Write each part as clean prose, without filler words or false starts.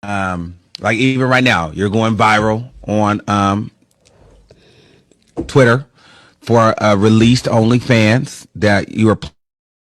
like even right now, you're going viral on Twitter for released OnlyFans that you were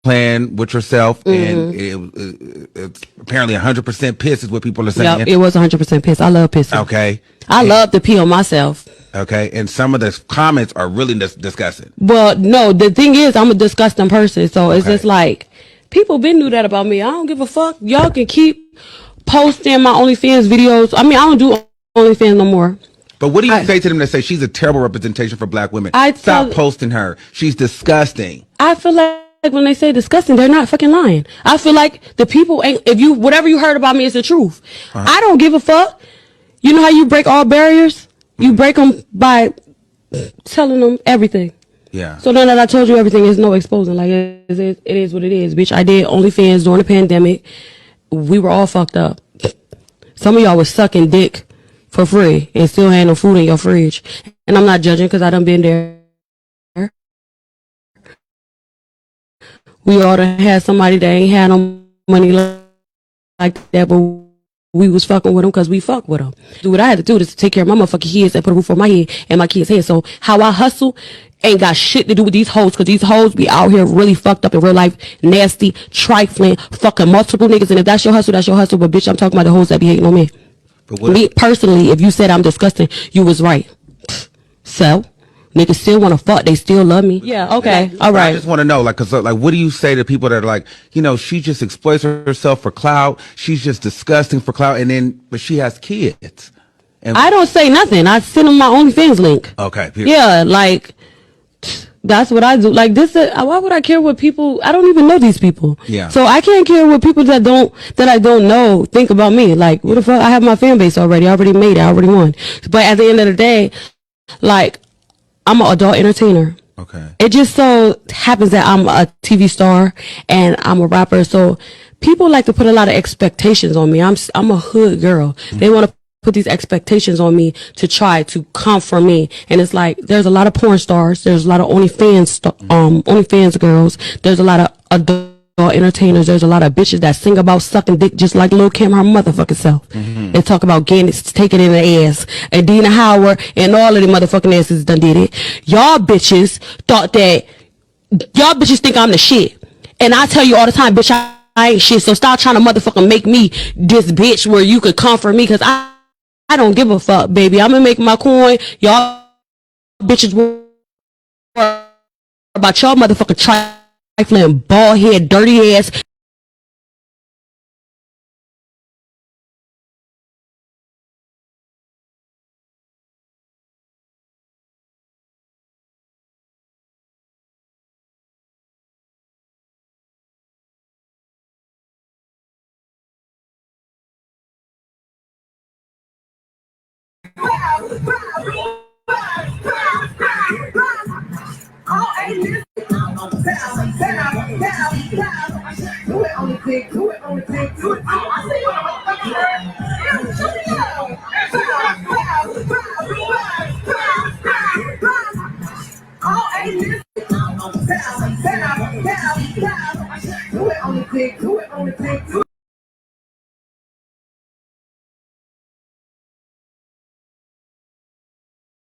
playing with yourself, and it's apparently 100% piss is what people are saying. Yep, it was 100% piss. I love pissing. Okay. I love to pee on myself. Okay, and some of the comments are really disgusting. Well, no, the thing is, I'm a disgusting person, so it's just like, people been knew that about me. I don't give a fuck. Y'all can keep posting my OnlyFans videos. I mean, I don't do OnlyFans no more. But what do you say to them that say she's a terrible representation for black women? Stop posting her. She's disgusting. I feel like when they say disgusting, they're not fucking lying. I feel like the people ain't, whatever you heard about me is the truth. I don't give a fuck. You know how you break all barriers? You break them by telling them everything. Yeah. So now that I told you everything, is no exposing. Like, it is what it is, bitch. I did OnlyFans during the pandemic. We were all fucked up. Some of y'all was sucking dick for free and still had no food in your fridge. And I'm not judging because I done been there. We all done had somebody that ain't had no money like that, but we was fucking with them because we fuck with them. Do what I had to do to take care of my motherfucking kids and put a roof on my head and my kids' head. So how I hustle ain't got shit to do with these hoes, because these hoes be out here really fucked up in real life, nasty, trifling, fucking multiple niggas. And if that's your hustle, that's your hustle. But bitch, I'm talking about the hoes that be hating on me. But me personally, if you said I'm disgusting, you was right. So niggas still want to fuck. They still love me. Yeah, okay. All right. I just want to know, like, cause like, what do you say to people that are like, you know, she just exploits herself for clout. She's just disgusting for clout. And then, but she has kids. And I don't say nothing. I send them my OnlyFans link. Okay. Yeah, like, that's what I do. Like, this, why would I care what people, I don't even know these people. Yeah. So I can't care what people that I don't know think about me. Like, what the fuck? I have my fan base already. I already made it. I already won. But at the end of the day, like, I'm an adult entertainer. Okay. It just so happens that I'm a TV star and I'm a rapper. So people like to put a lot of expectations on me. I'm a hood girl. They want to put these expectations on me to try to come for me. And it's like, there's a lot of porn stars. There's a lot of OnlyFans girls. There's a lot of adult entertainers. There's a lot of bitches that sing about sucking dick just like Lil' Kim, her motherfucking self. And talk about getting it, taking it in the ass. And Dina Howard and all of the motherfucking asses done did it. Y'all bitches thought that, y'all bitches think I'm the shit. And I tell you all the time, bitch, I ain't shit. So stop trying to motherfucking make me this bitch where you could come for me, because I don't give a fuck, baby. I'm gonna make my coin. Y'all bitches worry about y'all motherfucking trifling, bald head, dirty ass.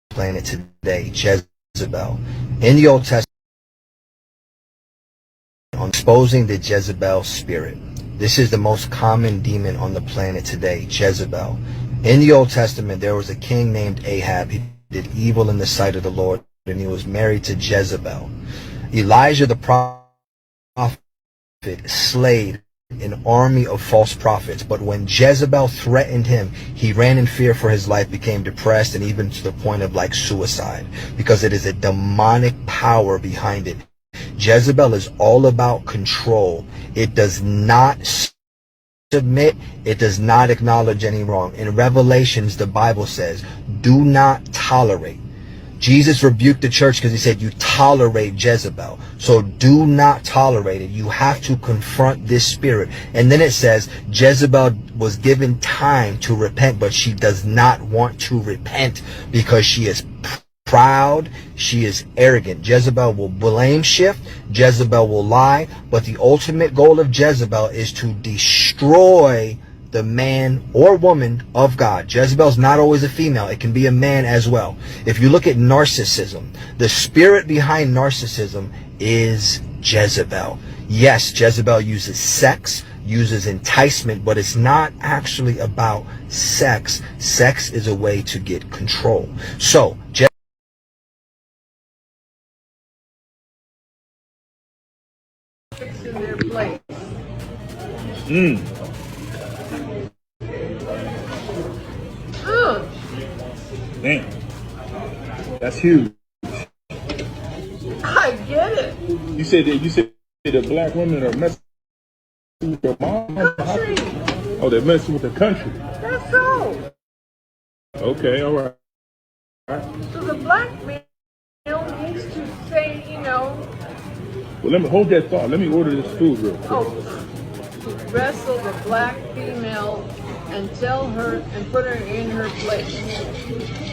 Planet today, Jezebel. In the Old Testament, on exposing the Jezebel spirit. This is the most common demon on the planet today, Jezebel. In the Old Testament, there was a king named Ahab. He did evil in the sight of the Lord, and he was married to Jezebel. Elijah the prophet slayed an army of false prophets, but when Jezebel threatened him, he ran in fear for his life, became depressed, and even to the point of like suicide, because it is a demonic power behind it. Jezebel is all about control. It does not submit. It does not acknowledge any wrong. In Revelations, the Bible says, do not tolerate. Jesus rebuked the church because he said, you tolerate Jezebel. So do not tolerate it. You have to confront this spirit. And then it says, Jezebel was given time to repent, but she does not want to repent because she is proud, she is arrogant. Jezebel will blame shift, Jezebel will lie, but the ultimate goal of Jezebel is to destroy the man or woman of God. Jezebel's not always a female. It can be a man as well. If you look at narcissism, the spirit behind narcissism is Jezebel. Yes, Jezebel uses sex, uses enticement, but it's not actually about sex. Sex is a way to get control. So, fixing their place. Damn. That's huge. I get it. You said that black women are messing with their mom? Country. Oh, they're messing with the country. That's so. Okay, all right. So the black male needs to say, you know, Well, let me hold that thought. Let me order this food real quick. to wrestle the black female and tell her and put her in her place.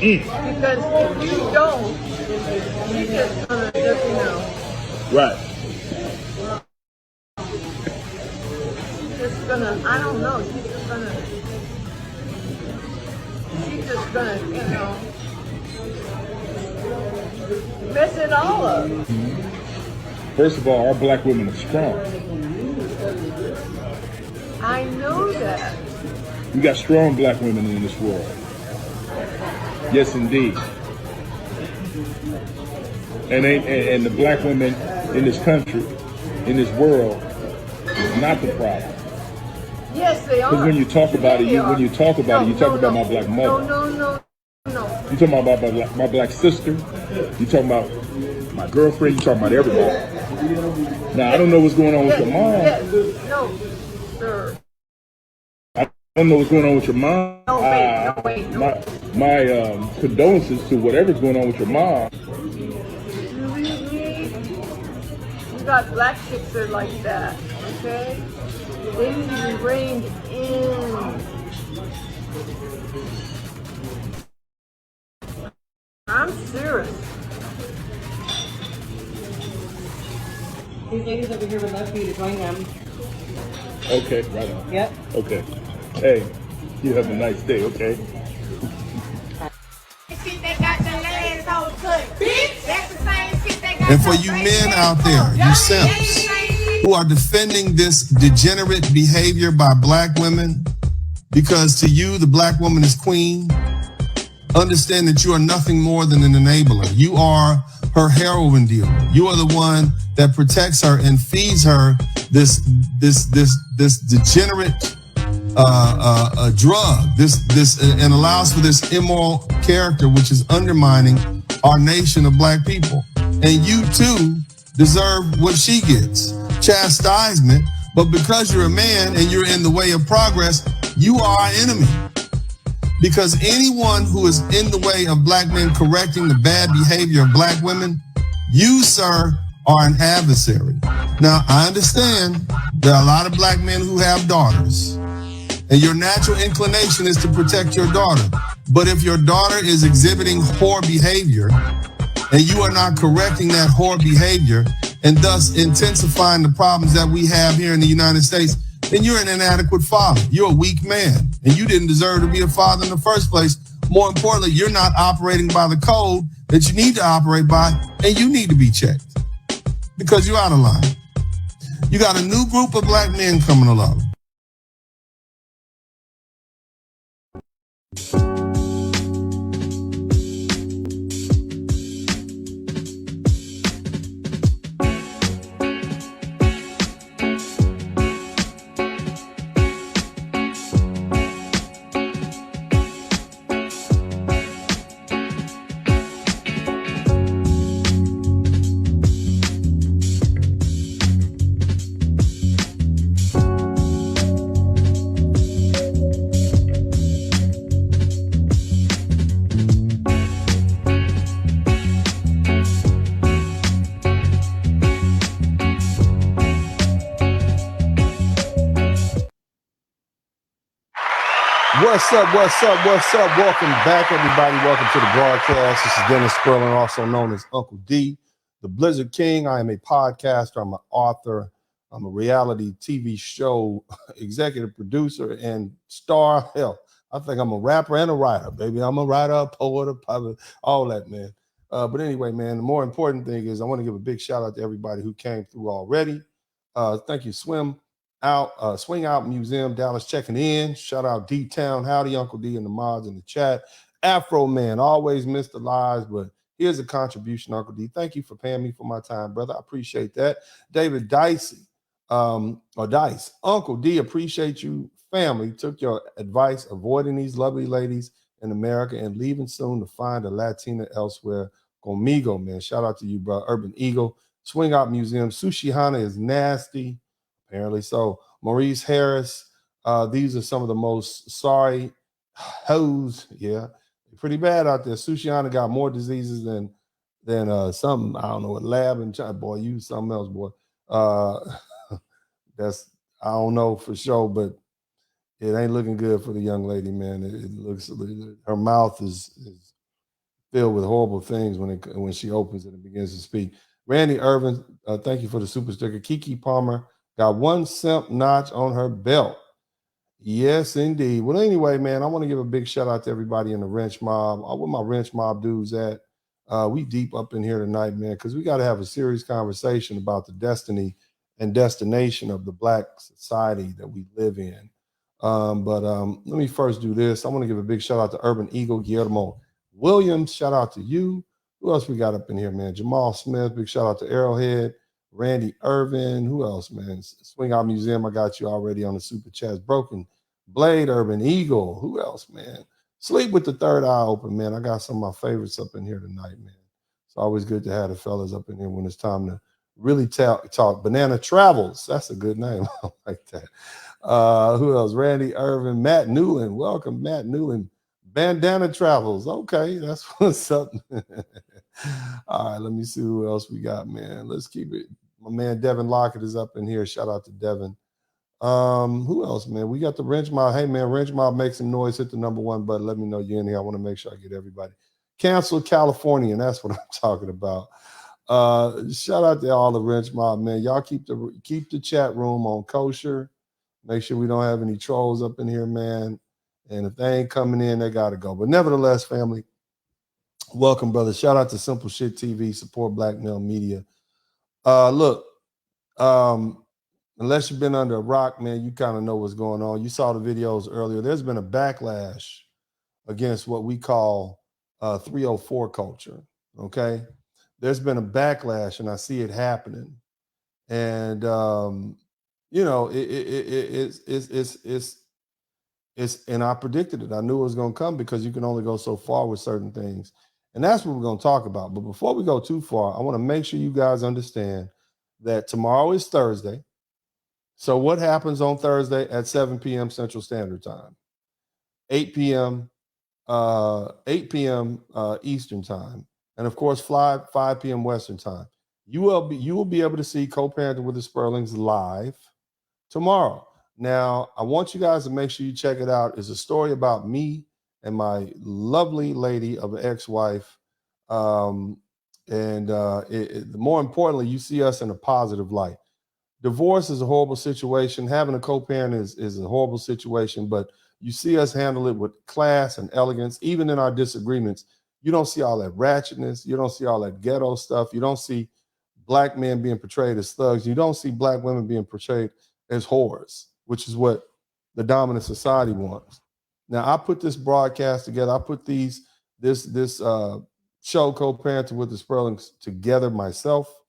Because if you don't, she's just gonna, just, you know, Right. just gonna, I don't know, she's just gonna, you know, mess it all up. First of all, our black women are strong. I know that. We got strong black women in this world. Yes, indeed. And the black women in this country, in this world, is not the problem. Yes, they are. Because when you talk about it, you talk about my black mother. No. You talking about my black sister. You talking about my girlfriend. You talking about everybody. Now I don't know what's going on with your mom. Yes. No, sir. I don't know what's going on with your mom. No, wait. My condolences to whatever's going on with your mom. Believe me, you got black chicks that are like that, okay? They need to be reined in. I'm serious. These ladies over here would love for you to join them. Okay, right on. Yep. Okay. Hey, you have a nice day, okay? And for you men out there, you simps, who are defending this degenerate behavior by black women, because to you, the black woman is queen, understand that you are nothing more than an enabler. You are her heroin dealer. You are the one that protects her and feeds her this degenerate drug, and allows for this immoral character, which is undermining our nation of black people. And you too deserve what she gets, chastisement. But because you're a man and you're in the way of progress, you are our enemy. Because anyone who is in the way of black men correcting the bad behavior of black women, you, sir, are an adversary. Now, I understand there are a lot of black men who have daughters, and your natural inclination is to protect your daughter. But if your daughter is exhibiting whore behavior, and you are not correcting that whore behavior, and thus intensifying the problems that we have here in the United States, then you're an inadequate father. You're a weak man, and you didn't deserve to be a father in the first place. More importantly, you're not operating by the code that you need to operate by, and you need to be checked because you're out of line. You got a new group of black men coming along. What's up? Welcome back, everybody. Welcome to the broadcast. This is Dennis Spurling, also known as Uncle D, the Blizzard King. I am a podcaster. I'm an author. I'm a reality TV show executive producer and star. Hell, I think I'm a rapper and a writer, baby. I'm a writer, a poet, a pilot, all that, man. But anyway, man, the more important thing is I want to give a big shout out to everybody who came through already. Thank you, Swing Out Museum, Dallas, checking in. Shout out D-Town, howdy, Uncle D, and the mods in the chat. Afro Man, always missed the lives, but here's a contribution, Uncle D. Thank you for paying me for my time, brother. I appreciate that. David Dicey, or Dice. Uncle D, appreciate you. Family took your advice, avoiding these lovely ladies in America and leaving soon to find a Latina elsewhere. Conmigo, man. Shout out to you, bro. Urban Eagle. Swing Out Museum. Sushi Hana is nasty. Apparently so. Maurice Harris. These are some of the most sorry hoes. Yeah. Pretty bad out there. Sushi Hana got more diseases than something. I don't know what lab and China. Boy, you something else, boy. That's, I don't know for sure, but it ain't looking good for the young lady, man. It looks, her mouth is filled with horrible things when she opens it and begins to speak. Randy Irvin, thank you for the super sticker. Kiki Palmer got one simp notch on her belt. Yes, indeed. Well, anyway, man, I want to give a big shout out to everybody in the Wrench Mob. Where my Wrench Mob dudes at? We deep up in here tonight, man, because we got to have a serious conversation about the destiny and destination of the Black society that we live in. But let me first do this. I want to give a big shout out to Urban Eagle, Guillermo Williams. Shout out to you. Who else we got up in here, man? Jamal Smith. Big shout out to Arrowhead. Randy Irvin. Who else, man? Swing Out Museum. I got you already on the super chat. Broken Blade, Urban Eagle. Who else, man? Sleep with the third eye open, man. I got some of my favorites up in here tonight, man. It's always good to have the fellas up in here when it's time to really talk. Banana Travels. That's a good name. I like that. Who else? Randy Irvin, Matt Newland. Welcome, Matt Newland. Bandana Travels. Okay, that's what's up. All right, let me see who else we got, man. Let's keep it. My man Devin Lockett is up in here. Shout out to Devin. Who else, man? We got the Wrench Mob. Hey, man, Wrench Mob, make some noise. Hit the number one button. Let me know you're in here. I want to make sure I get everybody. Cancel Californian. That's what I'm talking about. Shout out to all the Wrench Mob, man. Y'all keep the chat room on kosher. Make sure we don't have any trolls up in here, man. And if they ain't coming in, they got to go. But nevertheless, family, welcome, brother. Shout out to Simple Shit TV. Support Black male media. Look, unless you've been under a rock, man, you kind of know what's going on. You saw the videos earlier. There's been a backlash against what we call 304 culture, okay? There's been a backlash, and I see it happening. And, you know, and I predicted it. I knew it was going to come because you can only go so far with certain things. And that's what we're going to talk about. But before we go too far, I want to make sure you guys understand that tomorrow is Thursday. So what happens on Thursday at 7 p.m. Central Standard Time, 8 p.m. Eastern Time, and of course 5 p.m. Western Time. You will be able to see Co-Parenting with the Spurlings live tomorrow. Now, I want you guys to make sure you check it out. It's a story about me and my lovely lady of an ex-wife. More importantly, you see us in a positive light. Divorce is a horrible situation. Having a co-parent is a horrible situation, but you see us handle it with class and elegance. Even in our disagreements, you don't see all that ratchetness. You don't see all that ghetto stuff. You don't see Black men being portrayed as thugs. You don't see Black women being portrayed as whores, which is what the dominant society wants. Now, I put this broadcast together. I put this show, Co-Parenting with the Spurlings, together myself.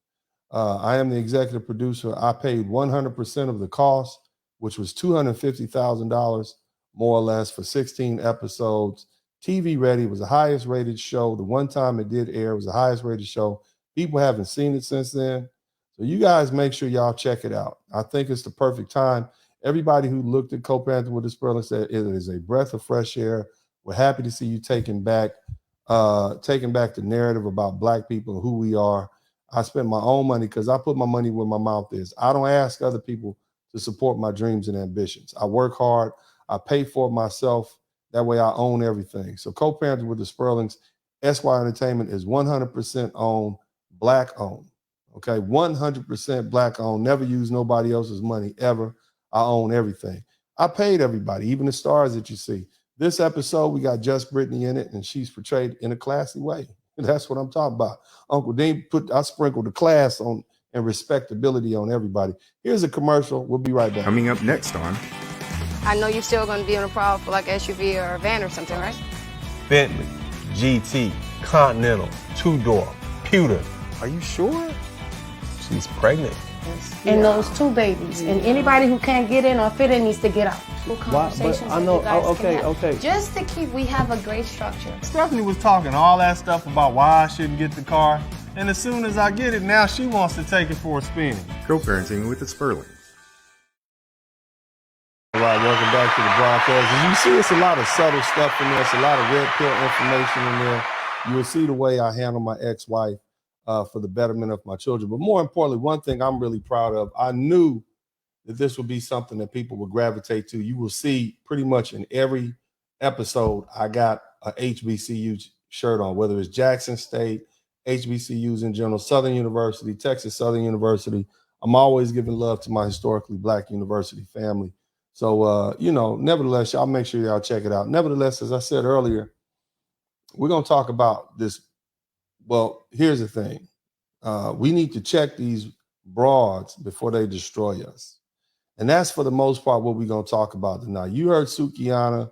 I am the executive producer. I paid 100% of the cost, which was $250,000, more or less, for 16 episodes. TV ready. It was the highest rated show. The one time it did air, it was the highest rated show. People haven't seen it since then. So you guys make sure y'all check it out. I think it's the perfect time. Everybody who looked at Co-Parenting with the Spurling said it is a breath of fresh air. We're happy to see you taking back the narrative about Black people and who we are. I spent my own money because I put my money where my mouth is. I don't ask other people to support my dreams and ambitions. I work hard. I pay for it myself. That way I own everything. So Co-Parenting with the Spurlings, SY Entertainment is 100% owned, Black owned. Okay, 100% black owned. Never use nobody else's money ever. I own everything. I paid everybody, even the stars that you see. This episode, we got Just Brittany in it, and she's portrayed in a classy way. That's what I'm talking about. Uncle Dean I sprinkled the class on and respectability on everybody. Here's a commercial. We'll be right back. Coming up next on I know you're still going to be on a prowl for like SUV or a van or something, right? Bentley, GT, Continental, two-door, pewter. Are you sure? She's pregnant. And those two babies. And anybody who can't get in or fit in needs to get out. Conversations I know. Okay. Just to keep, we have a great structure. Stephanie was talking all that stuff about why I shouldn't get the car. And as soon as I get it, now she wants to take it for a spin. Co-parenting with the Spurlings. All right, welcome back to the broadcast. As you see, it's a lot of subtle stuff in there. It's a lot of red pill information in there. You will see the way I handle my ex-wife for the betterment of my children. But more importantly, one thing I'm really proud of, I knew that this would be something that people would gravitate to. You will see pretty much in every episode, I got a HBCU shirt on, whether it's Jackson State, HBCUs in general, Southern University, Texas Southern University. I'm always giving love to my historically black university family. So, nevertheless, y'all make sure y'all check it out. Nevertheless, as I said earlier, we're going to talk about this. Well, here's the thing. We need to check these broads before they destroy us. And that's for the most part what we're going to talk about tonight. You heard Sukiana.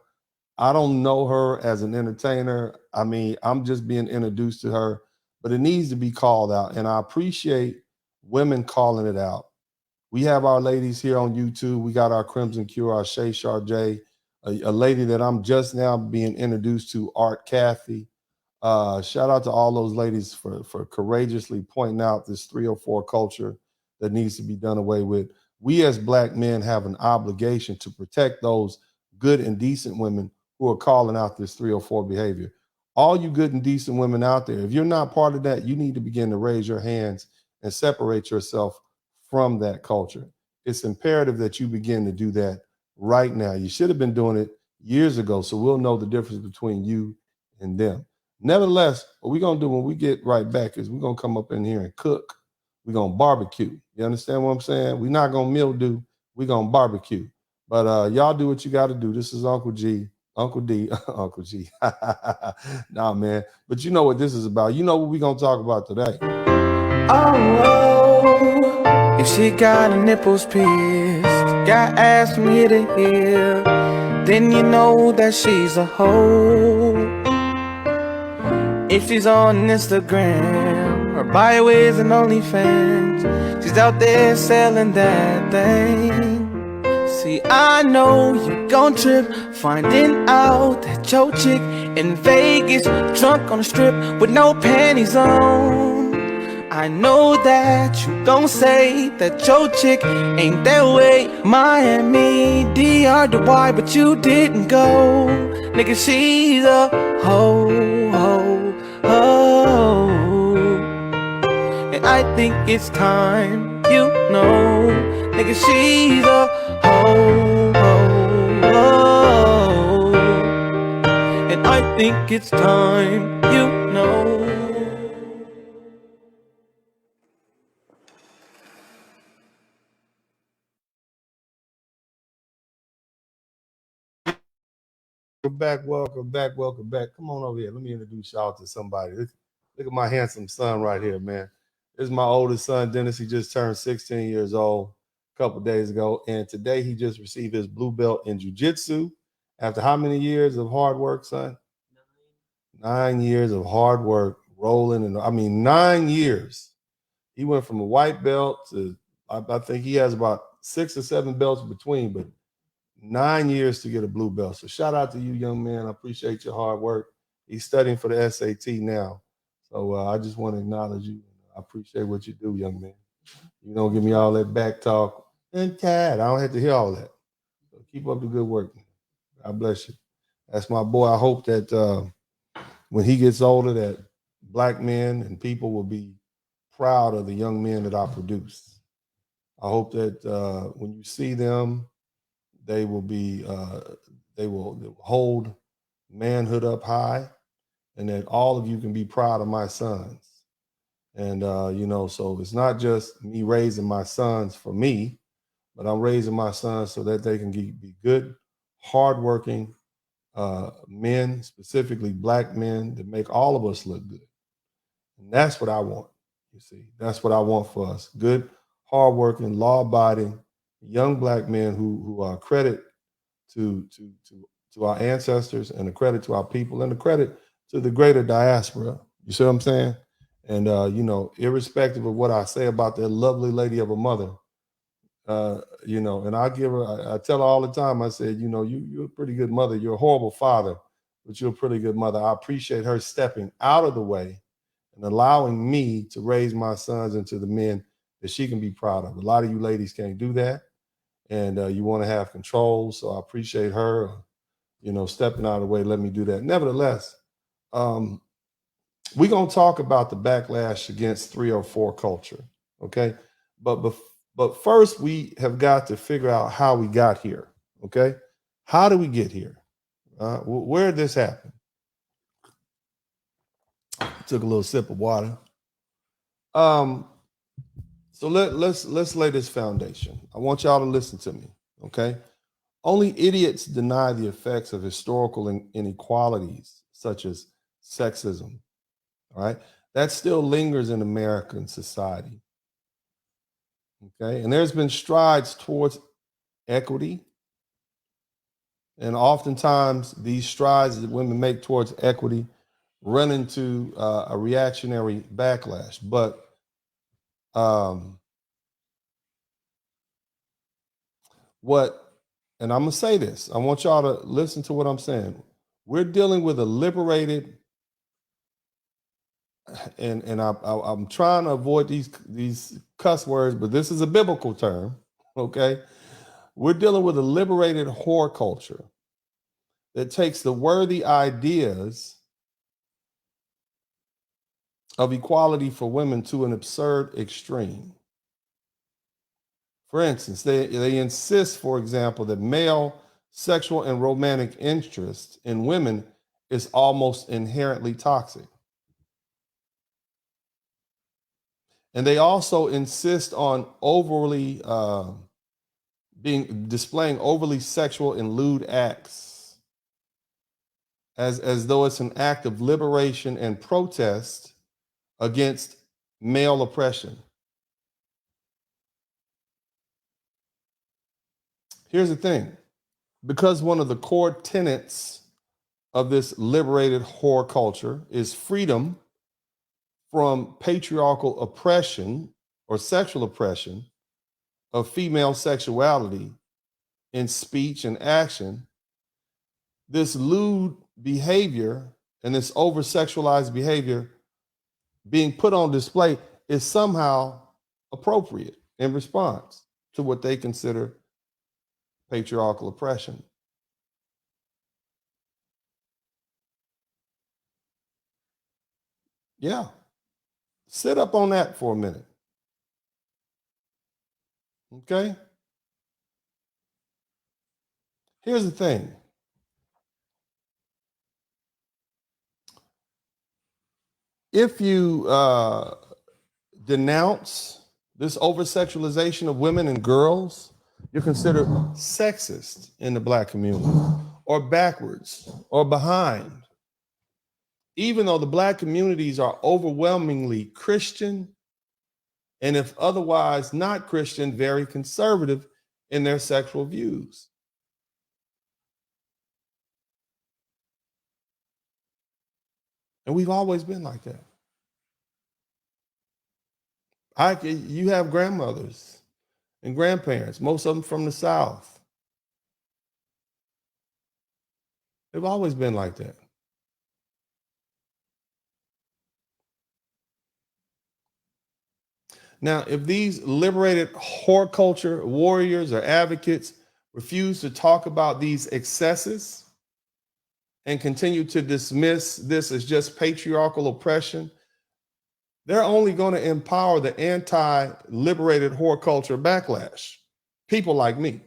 I don't know her as an entertainer. I mean, I'm just being introduced to her, but it needs to be called out. And I appreciate women calling it out. We have our ladies here on YouTube. We got our Crimson Cure, our Shay Charjay, a lady that I'm just now being introduced to, Art Kathy. Shout out to all those ladies for courageously pointing out this 304 culture that needs to be done away with. We as black men have an obligation to protect those good and decent women who are calling out this 304 behavior. All you good and decent women out there, if you're not part of that, you need to begin to raise your hands and separate yourself from that culture. It's imperative that you begin to do that right now. You should have been doing it years ago, so we'll know the difference between you and them. Nevertheless, what we're going to do when we get right back is we're going to come up in here and cook. We're going to barbecue. You understand what I'm saying? We're not going to mildew. We're going to barbecue. But y'all do what you got to do. This is Uncle G, Uncle D, Uncle G. Nah, man. But you know what this is about. You know what we're going to talk about today. Oh, if she got her nipples pierced, got ass from here to here, then you know that she's a hoe. If she's on Instagram, her bio is an OnlyFans, she's out there selling that thing. See, I know you gon' trip, finding out that your chick in Vegas, drunk on the strip with no panties on. I know that you gon' say that your chick ain't that way. Miami, DR, Dubai, but you didn't go. Nigga, she's a hoe, hoe, hoe. And I think it's time, you know. Nigga, she's a hoe, hoe, hoe. And I think it's time, you know. Welcome back. Come on over here. Let me introduce y'all to somebody. Look at my handsome son right here, man. This is my oldest son, Dennis. He just turned 16 years old a couple days ago. And today he just received his blue belt in jiu-jitsu after how many years of hard work, son? 9 years of hard work, rolling. 9 years. He went from a white belt to, I think he has about 6 or 7 belts between, but 9 years to get a blue belt. So shout out to you, young man. I appreciate your hard work. He's studying for the SAT now. So I just want to acknowledge you. I appreciate what you do, young man. You don't give me all that back talk. And Tad, I don't have to hear all that. So keep up the good work, man. God bless you. That's my boy. I hope that when he gets older, that black men and people will be proud of the young men that I produce. I hope that when you see them, they will be they will hold manhood up high, and that all of you can be proud of my sons. And, so it's not just me raising my sons for me, but I'm raising my sons so that they can be good, hardworking men, specifically black men, that make all of us look good. And that's what I want. You see, that's what I want for us. Good, hardworking, law-abiding, young black men who are credit to our ancestors, and a credit to our people, and a credit to the greater diaspora. You see what I'm saying? And irrespective of what I say about that lovely lady of a mother, and I give her, I tell her all the time, I said, you're a pretty good mother. You're a horrible father, but you're a pretty good mother. I appreciate her stepping out of the way and allowing me to raise my sons into the men that she can be proud of. A lot of you ladies can't do that, and you want to have control. So I appreciate her, stepping out of the way, let me do that. Nevertheless, we're going to talk about the backlash against 304 culture, okay? But first, we have got to figure out how we got here, okay? How do we get here? Where did this happen? Took a little sip of water. So let's lay this foundation. I want y'all to listen to me, okay? Only idiots deny the effects of historical inequalities such as sexism, all right? That still lingers in American society, okay? And there's been strides towards equity, and oftentimes these strides that women make towards equity run into a reactionary backlash. But and I'm gonna say this, I want y'all to listen to what I'm saying. We're dealing with a liberated, and I'm trying to avoid these cuss words, but this is a biblical term, okay? We're dealing with a liberated whore culture that takes the worthy ideas of equality for women to an absurd extreme. For instance, they insist, for example, that male sexual and romantic interest in women is almost inherently toxic. And they also insist on displaying overly sexual and lewd acts as though it's an act of liberation and protest against male oppression. Here's the thing, because one of the core tenets of this liberated whore culture is freedom from patriarchal oppression or sexual oppression of female sexuality in speech and action, this lewd behavior and this over-sexualized behavior being put on display is somehow appropriate in response to what they consider patriarchal oppression. Yeah. Sit up on that for a minute. Okay? Here's the thing. If you denounce this over-sexualization of women and girls, you're considered sexist in the Black community, or backwards, or behind. Even though the Black communities are overwhelmingly Christian, and if otherwise not Christian, very conservative in their sexual views. And we've always been like that. You have grandmothers and grandparents, most of them from the South. They've always been like that. Now, if these liberated whore culture warriors or advocates refuse to talk about these excesses and continue to dismiss this as just patriarchal oppression, they're only going to empower the anti-liberated whore culture backlash. People like me.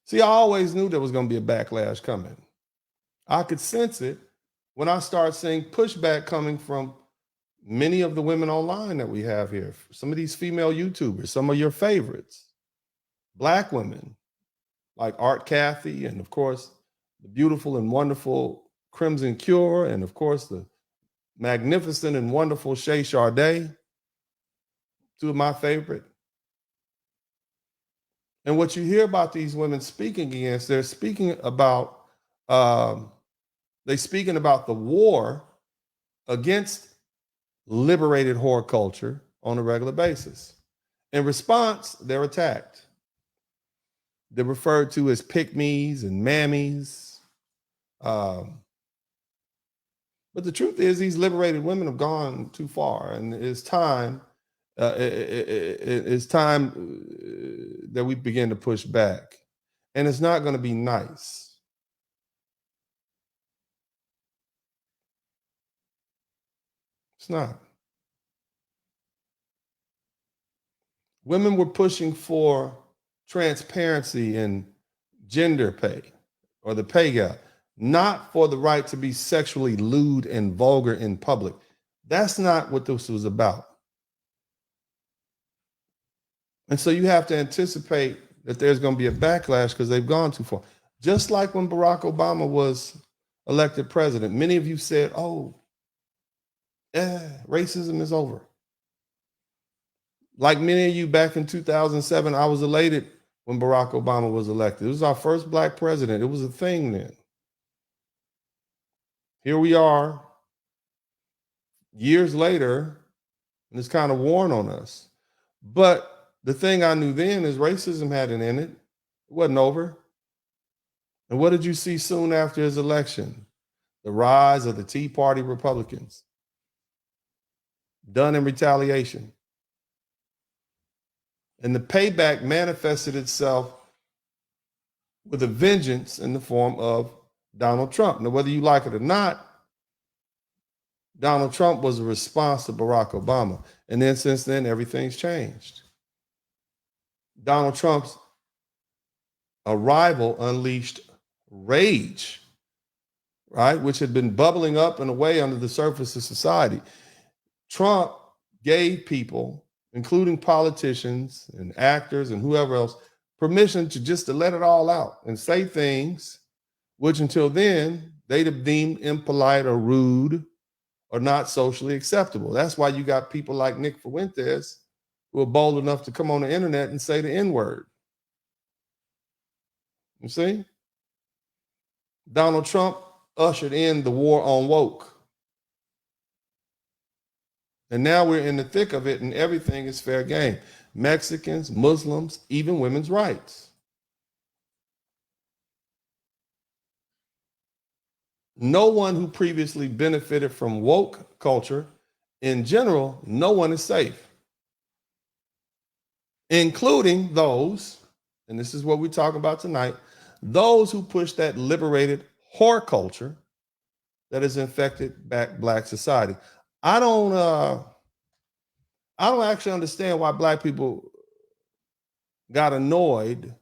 See, I always knew there was going to be a backlash coming. I could sense it when I started seeing pushback coming from many of the women online that we have here, some of these female YouTubers, some of your favorites, Black women like Art Kathy, and of course, the beautiful and wonderful Crimson Cure, and of course, the magnificent and wonderful Shay Sade, two of my favorite. And what you hear about these women speaking against, they're speaking about the war against liberated whore culture on a regular basis. In response, they're attacked. They're referred to as pick-me's and mammies. But the truth is, these liberated women have gone too far, and it's time. It's time that we begin to push back, and it's not going to be nice. It's not. Women were pushing for transparency in gender pay or the pay gap, not for the right to be sexually lewd and vulgar in public. That's not what this was about. And so you have to anticipate that there's going to be a backlash because they've gone too far. Just like when Barack Obama was elected president, many of you said, racism is over. Like many of you back in 2007, I was elated when Barack Obama was elected. It was our first Black president. It was a thing then. Here we are, years later, and it's kind of worn on us. But the thing I knew then is racism hadn't ended. It wasn't over. And what did you see soon after his election? The rise of the Tea Party Republicans, done in retaliation. And the payback manifested itself with a vengeance in the form of Donald Trump. Now, whether you like it or not, Donald Trump was a response to Barack Obama. And then since then, everything's changed. Donald Trump's arrival unleashed rage, right, which had been bubbling up and away under the surface of society. Trump gave people, including politicians and actors and whoever else, permission to let it all out and say things which until then they'd have deemed impolite or rude or not socially acceptable. That's why you got people like Nick Fuentes who are bold enough to come on the internet and say the N-word. You see? Donald Trump ushered in the war on woke. And now we're in the thick of it and everything is fair game. Mexicans, Muslims, even women's rights. No one who previously benefited from woke culture, in general, no one is safe. Including those, and this is what we're talking about tonight, those who push that liberated whore culture that has infected Black society. I don't actually understand why Black people got annoyed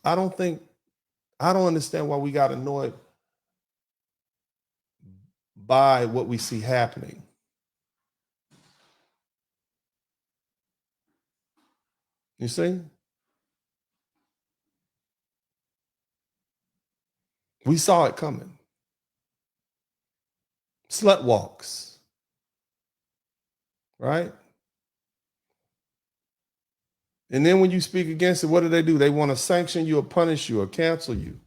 I don't understand why we got annoyed by what we see happening. You see? We saw it coming. Slut walks, right? And then when you speak against it, what do? They want to sanction you or punish you or cancel you.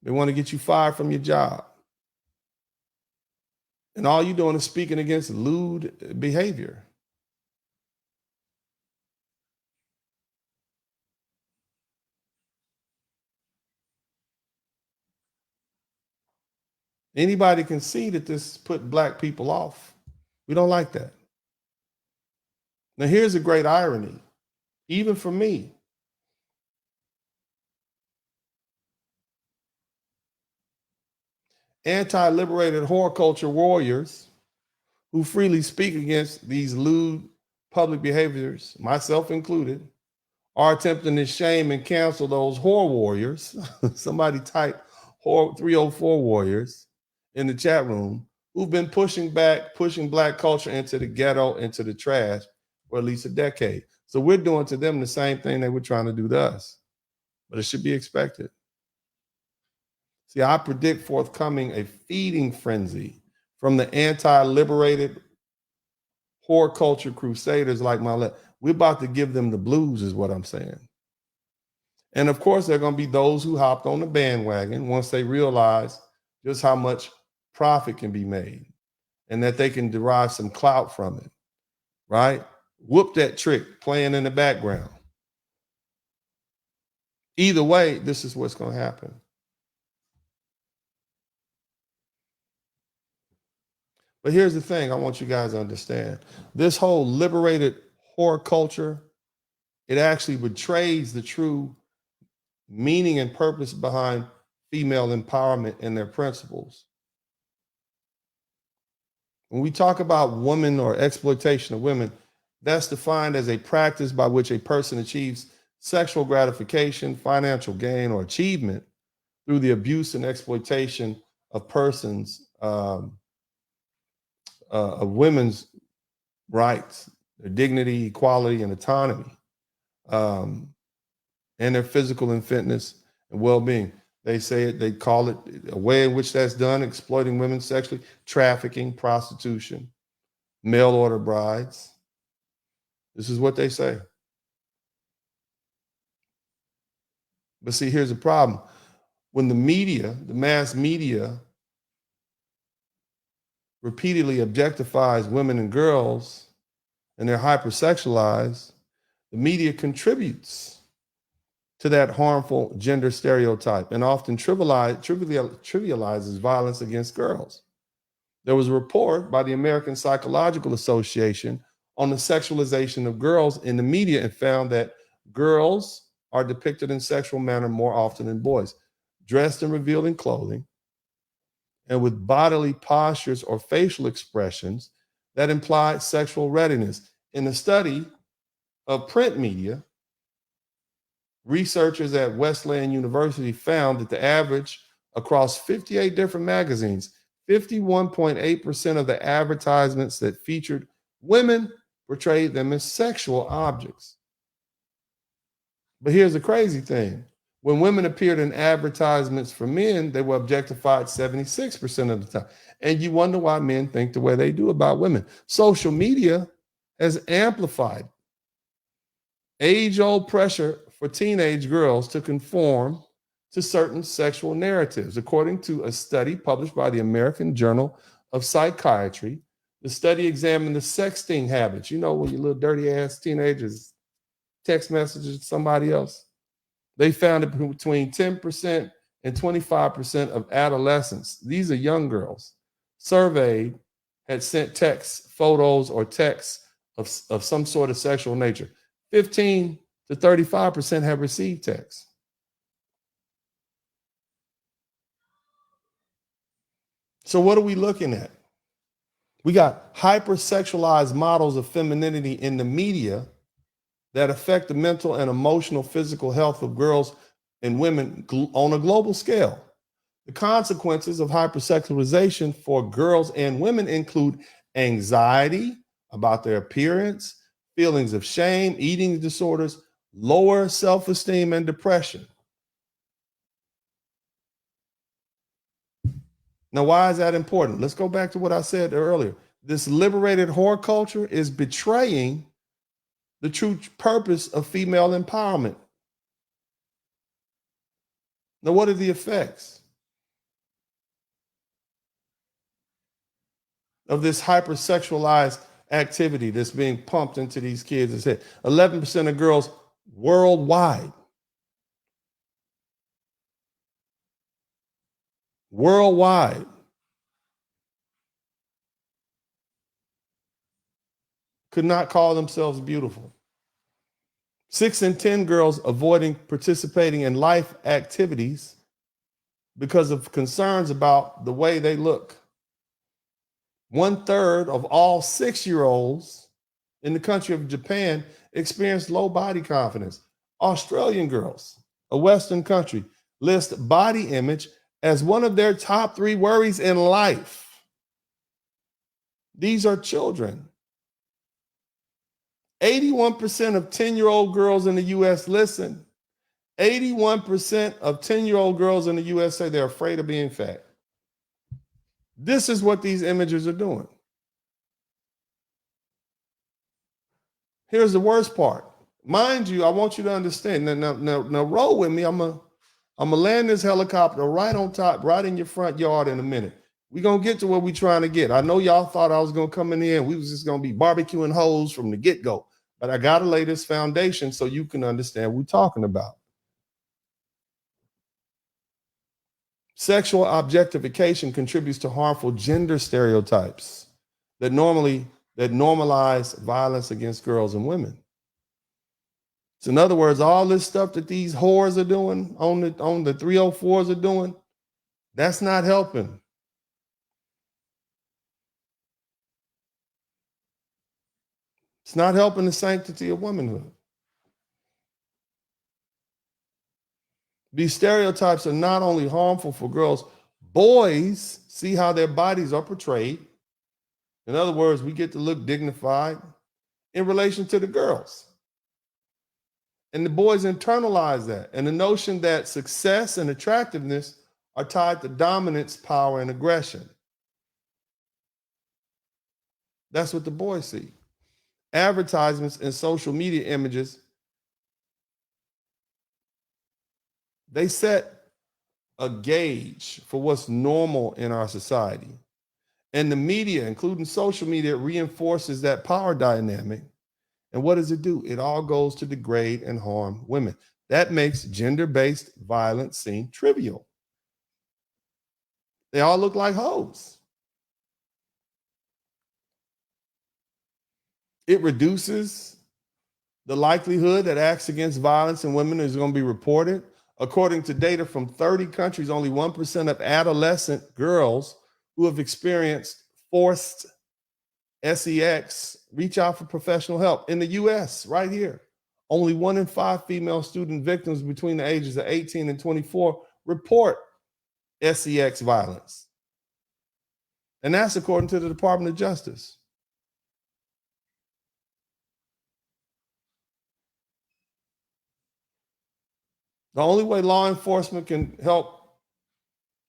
They want to get you fired from your job. And all you're doing is speaking against lewd behavior. Anybody can see that this put Black people off. We don't like that. Now, here's a great irony, even for me. Anti-liberated whore culture warriors who freely speak against these lewd public behaviors, myself included, are attempting to shame and cancel those whore warriors. Somebody type 304 warriors in the chat room who've been pushing black culture into the ghetto, into the trash for at least a decade. So we're doing to them the same thing they were trying to do to us, but it should be expected. See, I predict forthcoming a feeding frenzy from the anti-liberated whore culture crusaders like my we're about to give them the blues is what I'm saying. And of course, there are going to be those who hopped on the bandwagon once they realize just how much profit can be made and that they can derive some clout from it, right? Whoop that trick playing in the background. Either way, this is what's going to happen. But here's the thing I want you guys to understand. This whole liberated whore culture, it actually betrays the true meaning and purpose behind female empowerment and their principles. When we talk about women or exploitation of women, that's defined as a practice by which a person achieves sexual gratification, financial gain, or achievement through the abuse and exploitation of persons, of women's rights, their dignity, equality, and autonomy, and their physical and fitness and well-being. They say it, they call it a way in which that's done, exploiting women sexually, trafficking, prostitution, mail order brides. This is what they say. But see, here's the problem. When the media, the mass media, repeatedly objectifies women and girls and they're hypersexualized, the media contributes to that harmful gender stereotype and often trivializes violence against girls. There was a report by the American Psychological Association on the sexualization of girls in the media and found that girls are depicted in sexual manner more often than boys, dressed in revealing clothing and with bodily postures or facial expressions that imply sexual readiness. In a study of print media, researchers at Wesleyan University found that the average across 58 different magazines, 51.8% of the advertisements that featured women portrayed them as sexual objects. But here's the crazy thing. When women appeared in advertisements for men, they were objectified 76% of the time. And you wonder why men think the way they do about women. Social media has amplified age-old pressure for teenage girls to conform to certain sexual narratives. According to a study published by the American Journal of Psychiatry, the study examined the sexting habits. You know, when your little dirty-ass teenagers text messages to somebody else. They found that between 10% and 25% of adolescents, these are young girls, surveyed had sent texts, photos, or texts of some sort of sexual nature. 15 to 35% have received texts. So what are we looking at? We got hypersexualized models of femininity in the media that affect the mental and emotional, physical health of girls and women on a global scale. The consequences of hypersexualization for girls and women include anxiety about their appearance, feelings of shame, eating disorders, lower self-esteem, and depression. Now, why is that important? Let's go back to what I said earlier. This liberated whore culture is betraying the true purpose of female empowerment. Now, what are the effects of this hypersexualized activity that's being pumped into these kids' head? 11% of girls worldwide could not call themselves beautiful. 6 in 10 girls avoiding participating in life activities because of concerns about the way they look. 1/3 of all 6-year-olds in the country of Japan experience low body confidence. Australian girls, a Western country, list body image as one of their top 3 worries in life. These are children. 81% of 10-year-old girls in the U.S. listen. 81% of 10-year-old girls in the U.S. say they're afraid of being fat. This is what these images are doing. Here's the worst part. Mind you, I want you to understand. Now roll with me. I'm gonna land this helicopter right on top, right in your front yard in a minute. We're gonna get to where we're trying to get. I know y'all thought I was gonna come in here and we was just gonna be barbecuing hoes from the get-go. But I gotta lay this foundation so you can understand what we're talking about. Sexual objectification contributes to harmful gender stereotypes that normalize violence against girls and women. So in other words, all this stuff that these whores are doing on the 304s are doing, that's not helping. It's not helping the sanctity of womanhood. These stereotypes are not only harmful for girls, boys see how their bodies are portrayed. In other words, we get to look dignified in relation to the girls. And the boys internalize that. And the notion that success and attractiveness are tied to dominance, power, and aggression. That's what the boys see. Advertisements and social media images, they set a gauge for what's normal in our society. And the media, including social media, reinforces that power dynamic. And what does it do? It all goes to degrade and harm women. That makes gender-based violence seem trivial. They all look like hoes. It reduces the likelihood that acts against violence in women is going to be reported. According to data from 30 countries, only 1% of adolescent girls who have experienced forced sex reach out for professional help. In the US, right here, only 1 in 5 female student victims between the ages of 18 and 24 report sex violence. And that's according to the Department of Justice. The only way law enforcement can help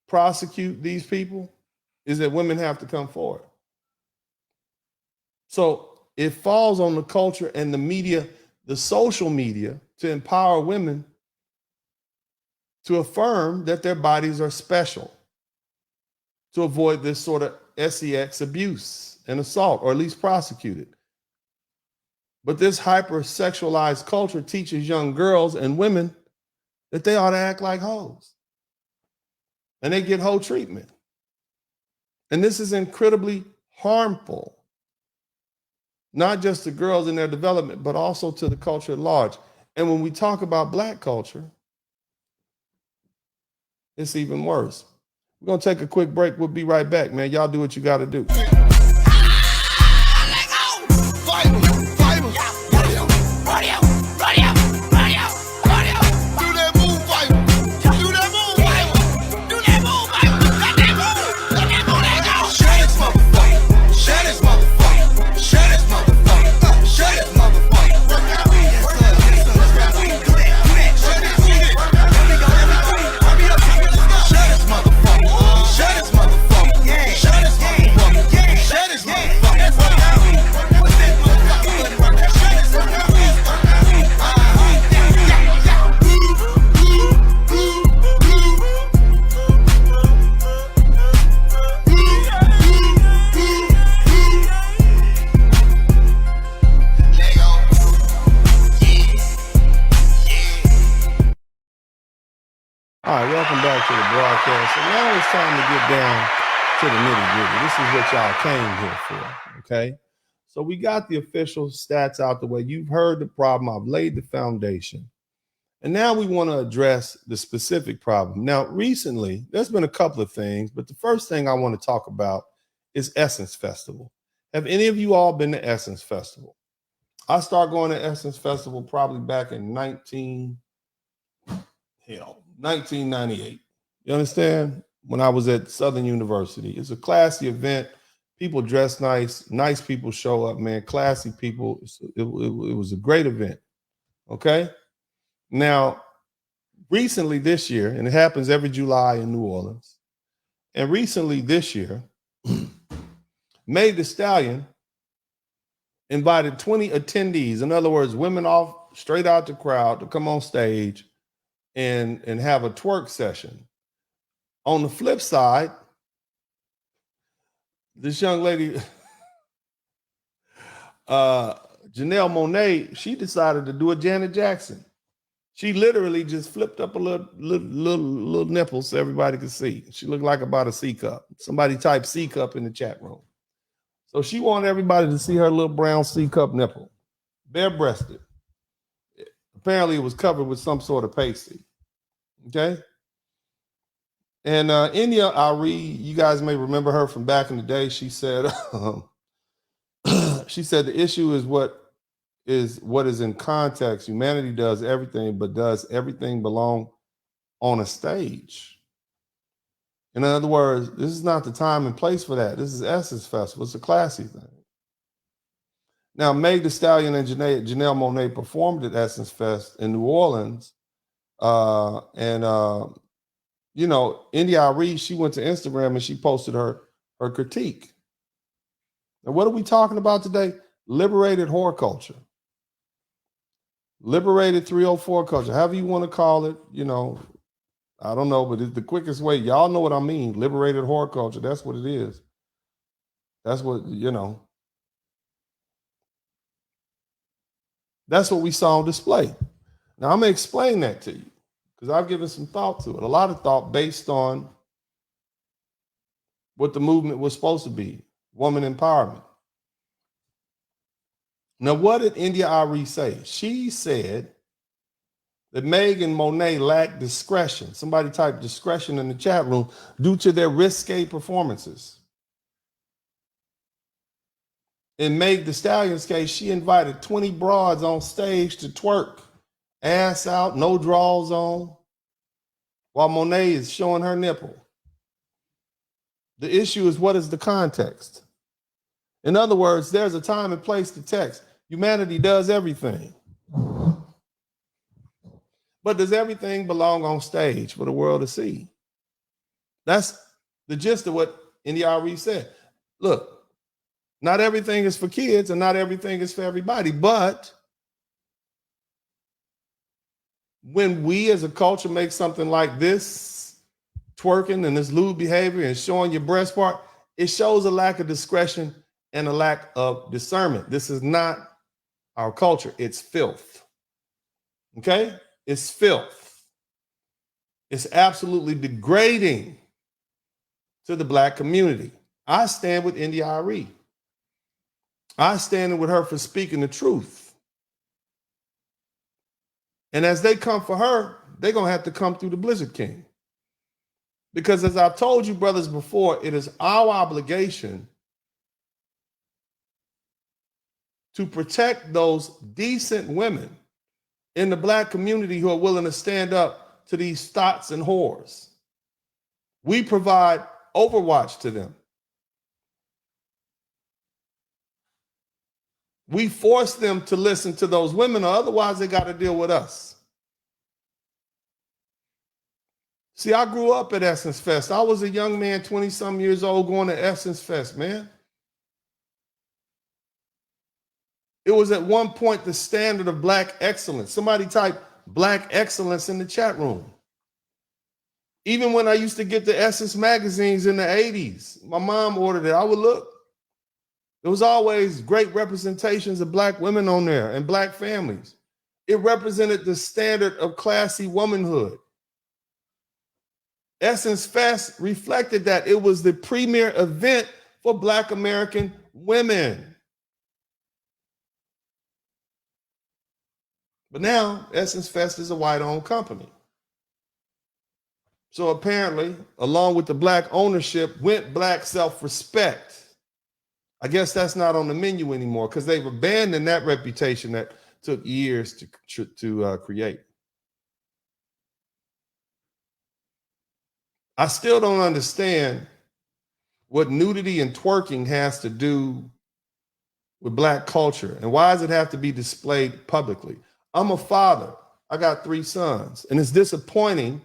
prosecute these people is that women have to come forward. So it falls on the culture and the media, the social media, to empower women to affirm that their bodies are special, to avoid this sort of sex abuse and assault, or at least prosecute it. But this hypersexualized culture teaches young girls and women that they ought to act like hoes. And they get hoe treatment. And this is incredibly harmful, not just to girls in their development, but also to the culture at large. And when we talk about Black culture, it's even worse. We're going to take a quick break. We'll be right back, man. Y'all do what you got to do. All right, welcome back to the broadcast. So now it's time to get down to the nitty-gritty. This is what y'all came here for, okay? So we got the official stats out the way. You've heard the problem. I've laid the foundation. And now we want to address the specific problem. Now, recently, there's been a couple of things, but the first thing I want to talk about is Essence Festival. Have any of you all been to Essence Festival? I started going to Essence Festival probably back in 1998. You understand? When I was at Southern University. It's a classy event. People dress nice. Nice people show up, man. Classy people. It was a great event. Okay? Now, recently this year, and it happens every July in New Orleans, and recently this year, Meg Thee Stallion invited 20 attendees, in other words, women off straight out the crowd, to come on stage and have a twerk session. On the flip side, this young lady, Janelle Monáe, she decided to do a Janet Jackson. She literally just flipped up a little nipple so everybody could see. She looked like about a C cup. Somebody typed C cup in the chat room. So she wanted everybody to see her little brown C cup nipple, bare-breasted. Apparently it was covered with some sort of pasty. Okay? And India Ari, you guys may remember her from back in the day. She said, she said the issue is what is in context. Humanity does everything, but does everything belong on a stage? In other words, this is not the time and place for that. This is Essence Festival. It's a classy thing. Now, Meg Thee Stallion and Janelle Monáe performed at Essence Fest in New Orleans. You know, India Ari, she went to Instagram and she posted her critique. Now, what are we talking about today? Liberated whore culture. Liberated 304 culture, however you want to call it, you know, I don't know, but it's the quickest way. Y'all know what I mean. Liberated whore culture. That's what it is. That's what, you know. That's what we saw on display. Now, I'm going to explain that to you because I've given some thought to it. A lot of thought based on what the movement was supposed to be, woman empowerment. Now, what did India Ari say? She said that Meg and Monáe lacked discretion. Somebody typed discretion in the chat room due to their risque performances. In Meg Thee Stallion's case, she invited 20 broads on stage to twerk, ass out, no drawers on, while Monáe is showing her nipple. The issue is, what is the context? In other words, there's a time and place to text. Humanity does everything. But does everything belong on stage for the world to see? That's the gist of what India Ari said. Look, not everything is for kids and not everything is for everybody. But when we as a culture make something like this, twerking and this lewd behavior and showing your breast part, it shows a lack of discretion and a lack of discernment. This is not our culture. It's filth. Okay? It's filth. It's absolutely degrading to the Black community. I stand with India Ari. I stand with her for speaking the truth. And as they come for her, they're going to have to come through the Blizzard King. Because as I've told you, brothers, before, it is our obligation to protect those decent women in the Black community who are willing to stand up to these thots and whores. We provide overwatch to them. We force them to listen to those women, or otherwise they got to deal with us. See, I grew up at Essence Fest. I was a young man, 20-some years old, going to Essence Fest, man. It was at one point the standard of Black excellence. Somebody type Black excellence in the chat room. Even when I used to get the Essence magazines in the 80s, my mom ordered it. I would look. There was always great representations of Black women on there and Black families. It represented the standard of classy womanhood. Essence Fest reflected that. It was the premier event for Black American women. But now, Essence Fest is a white-owned company. So apparently, along with the Black ownership, went Black self-respect. I guess that's not on the menu anymore because they've abandoned that reputation that took years to create. I still don't understand what nudity and twerking has to do with Black culture and why does it have to be displayed publicly? I'm a father. I got 3 sons, and it's disappointing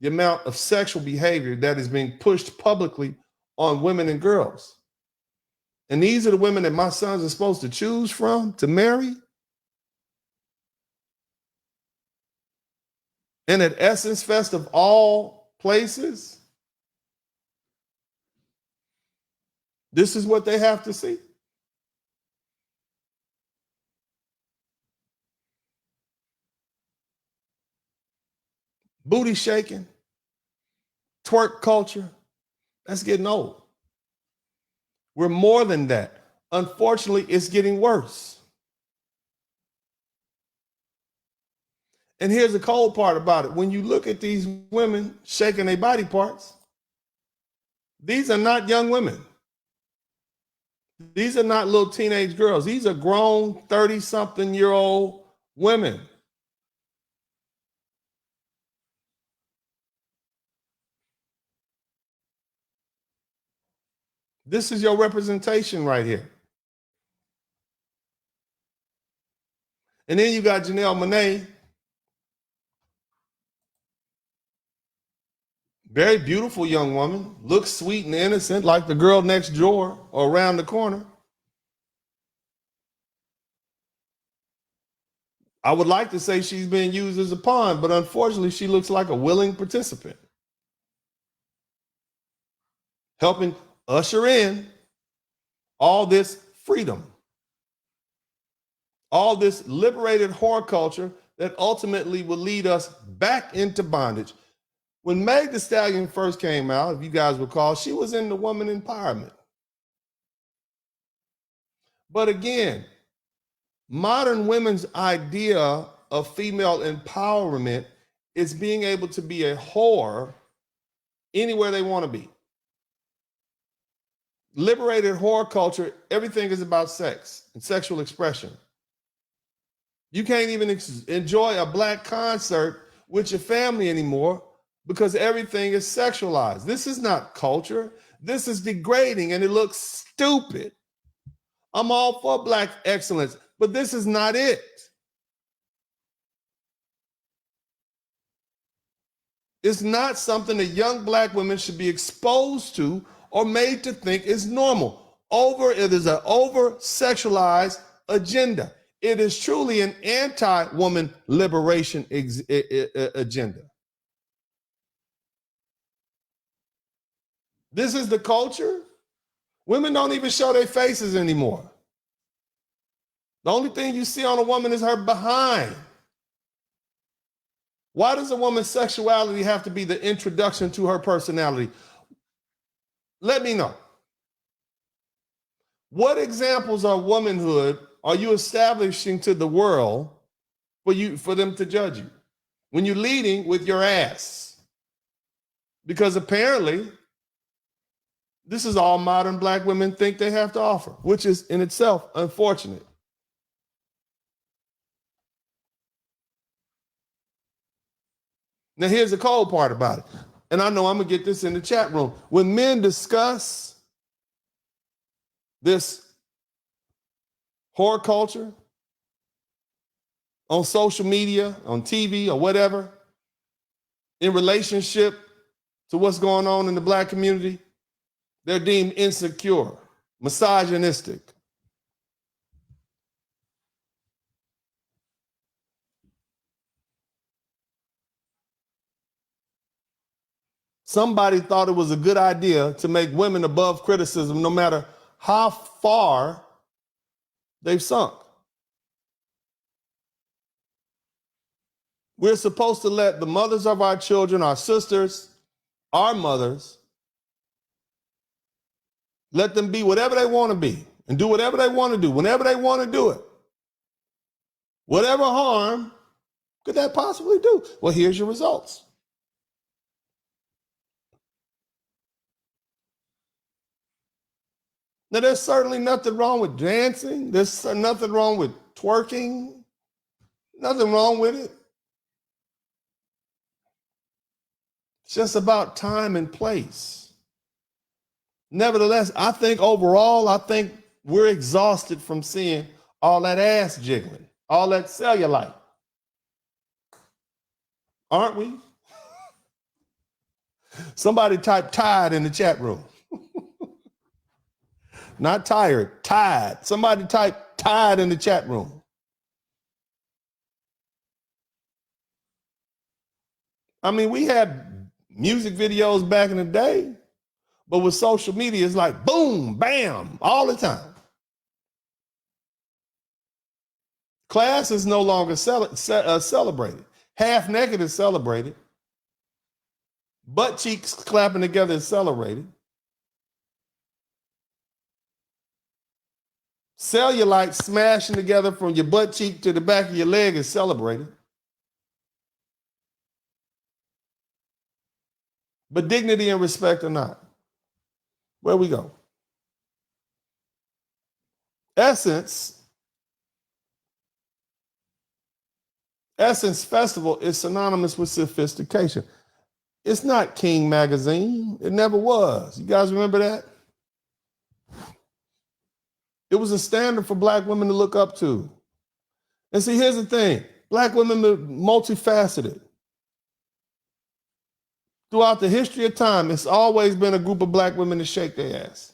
the amount of sexual behavior that is being pushed publicly on women and girls. And these are the women that my sons are supposed to choose from to marry. And at Essence Fest of all places, this is what they have to see. Booty shaking, twerk culture, that's getting old. We're more than that. Unfortunately, it's getting worse. And here's the cold part about it. When you look at these women shaking their body parts, these are not young women. These are not little teenage girls. These are grown 30-something-year-old women. This is your representation right here. And then you got Janelle Monáe, very beautiful young woman, looks sweet and innocent like the girl next door or around the corner. I would like to say she's being used as a pawn, but unfortunately she looks like a willing participant, helping usher in all this freedom, all this liberated whore culture that ultimately will lead us back into bondage. When Meg Thee Stallion first came out, if you guys recall, she was in the woman empowerment. But again, modern women's idea of female empowerment is being able to be a whore anywhere they want to be. Liberated whore culture, everything is about sex and sexual expression. You can't even enjoy a Black concert with your family anymore because everything is sexualized. This is not culture. This is degrading and it looks stupid. I'm all for Black excellence, but this is not it. It's not something that young Black women should be exposed to or made to think is normal. It is an over-sexualized agenda. It is truly an anti-woman liberation agenda. This is the culture. Women don't even show their faces anymore. The only thing you see on a woman is her behind. Why does a woman's sexuality have to be the introduction to her personality? Let me know. What examples of womanhood are you establishing to the world for them to judge you? When you're leading with your ass. Because apparently, this is all modern Black women think they have to offer, which is in itself unfortunate. Now, here's the cold part about it. And I know I'm going to get this in the chat room. When men discuss this whore culture on social media, on TV, or whatever, in relationship to what's going on in the Black community, they're deemed insecure, misogynistic. Somebody thought it was a good idea to make women above criticism no matter how far they've sunk. We're supposed to let the mothers of our children, our sisters, our mothers, let them be whatever they want to be and do whatever they want to do, whenever they want to do it. Whatever harm could that possibly do? Well, here's your results. Now, there's certainly nothing wrong with dancing. There's nothing wrong with twerking. Nothing wrong with it. It's just about time and place. Nevertheless, I think overall, we're exhausted from seeing all that ass jiggling, all that cellulite. Aren't we? Somebody type tired in the chat room. Not tired, tired. Somebody type tired in the chat room. I mean, we had music videos back in the day, but with social media, it's like boom, bam, all the time. Class is no longer celebrated. Half naked is celebrated. Butt cheeks clapping together is celebrated. Cellulite smashing together from your butt cheek to the back of your leg is celebrated. But dignity and respect are not. Where we go? Essence Festival is synonymous with sophistication. It's not King Magazine. It never was. You guys remember that? It was a standard for black women to look up to. And see, here's the thing. Black women are multifaceted. Throughout the history of time, it's always been a group of black women that shake their ass.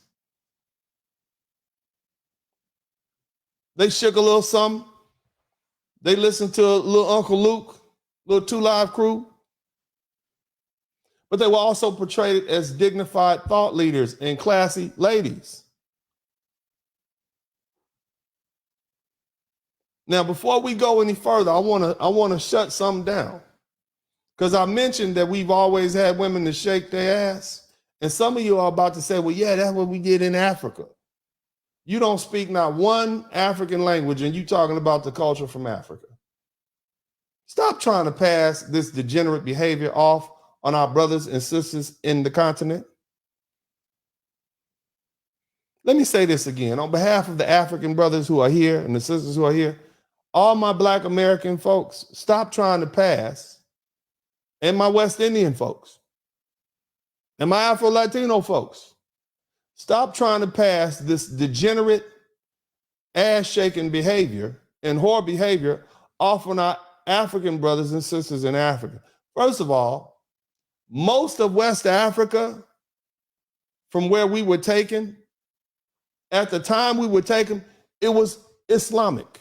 They shook a little something. They listened to a little Uncle Luke, little 2 Live Crew. But they were also portrayed as dignified thought leaders and classy ladies. Now, before we go any further, I want to shut something down. Because I mentioned that we've always had women to shake their ass. And some of you are about to say, well, yeah, that's what we did in Africa. You don't speak not one African language and you talking about the culture from Africa. Stop trying to pass this degenerate behavior off on our brothers and sisters in the continent. Let me say this again. On behalf of the African brothers who are here and the sisters who are here, all my Black American folks, stop trying to pass, and my West Indian folks, and my Afro-Latino folks, stop trying to pass this degenerate, ass-shaking behavior and whore behavior off on our African brothers and sisters in Africa. First of all, most of West Africa, from where we were taken, at the time we were taken, it was Islamic.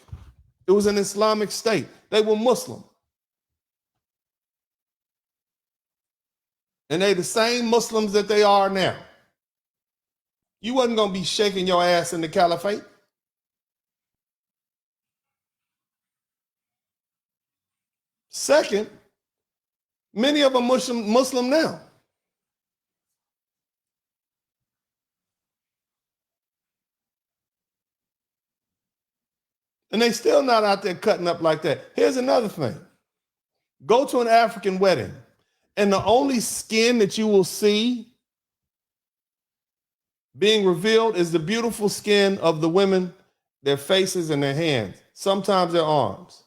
It was an Islamic state. They were Muslim. And they're the same Muslims that they are now. You wasn't going to be shaking your ass in the caliphate. Second, many of them Muslim now. And they still not out there cutting up like that. Here's another thing. Go to an African wedding, and the only skin that you will see being revealed is the beautiful skin of the women, their faces and their hands, sometimes their arms.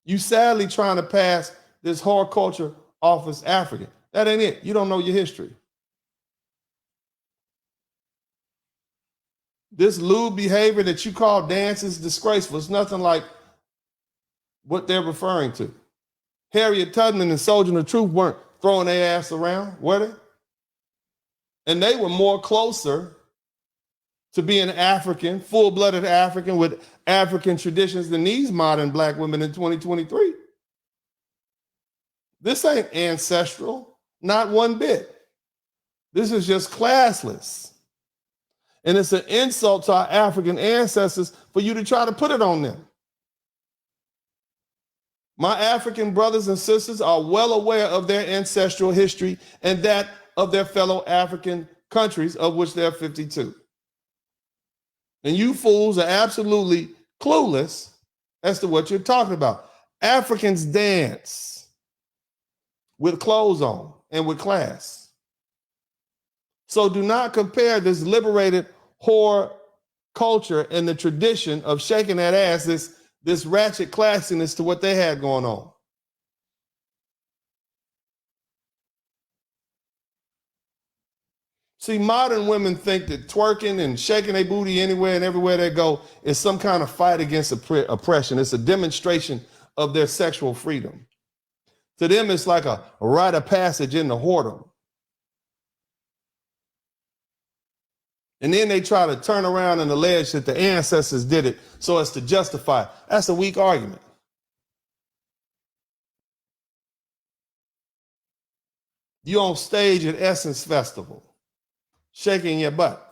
You sadly trying to pass this whore culture off as African. That ain't it. You don't know your history. This lewd behavior that you call dance is disgraceful. It's nothing like what they're referring to. Harriet Tubman and Soldier of Truth weren't throwing their ass around, were they? And they were more closer to being African, full-blooded African with African traditions than these modern Black women in 2023. This ain't ancestral, not one bit. This is just classless. And it's an insult to our African ancestors for you to try to put it on them. My African brothers and sisters are well aware of their ancestral history and that of their fellow African countries, of which there are 52. And you fools are absolutely clueless as to what you're talking about. Africans dance with clothes on and with class. So do not compare this liberated whore culture and the tradition of shaking that ass, this ratchet classiness to what they had going on. See, modern women think that twerking and shaking their booty anywhere and everywhere they go is some kind of fight against oppression. It's a demonstration of their sexual freedom. To them, it's like a rite of passage into whoredom. And then they try to turn around and allege that the ancestors did it so as to justify it. That's a weak argument. You on stage at Essence Festival, shaking your butt.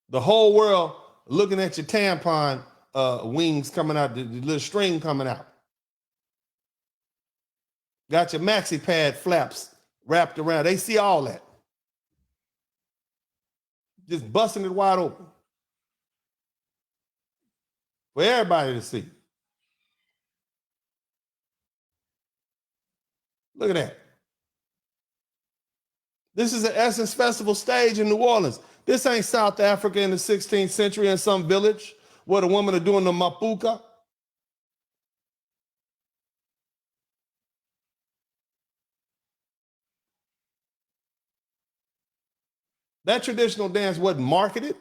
The whole world looking at your tampon wings coming out, the little string coming out. Got your maxi pad flaps wrapped around. They see all that. Just busting it wide open. For everybody to see. Look at that. This is an Essence Festival stage in New Orleans. This ain't South Africa in the 16th century in some village where the women are doing the mapuka. That traditional dance wasn't marketed.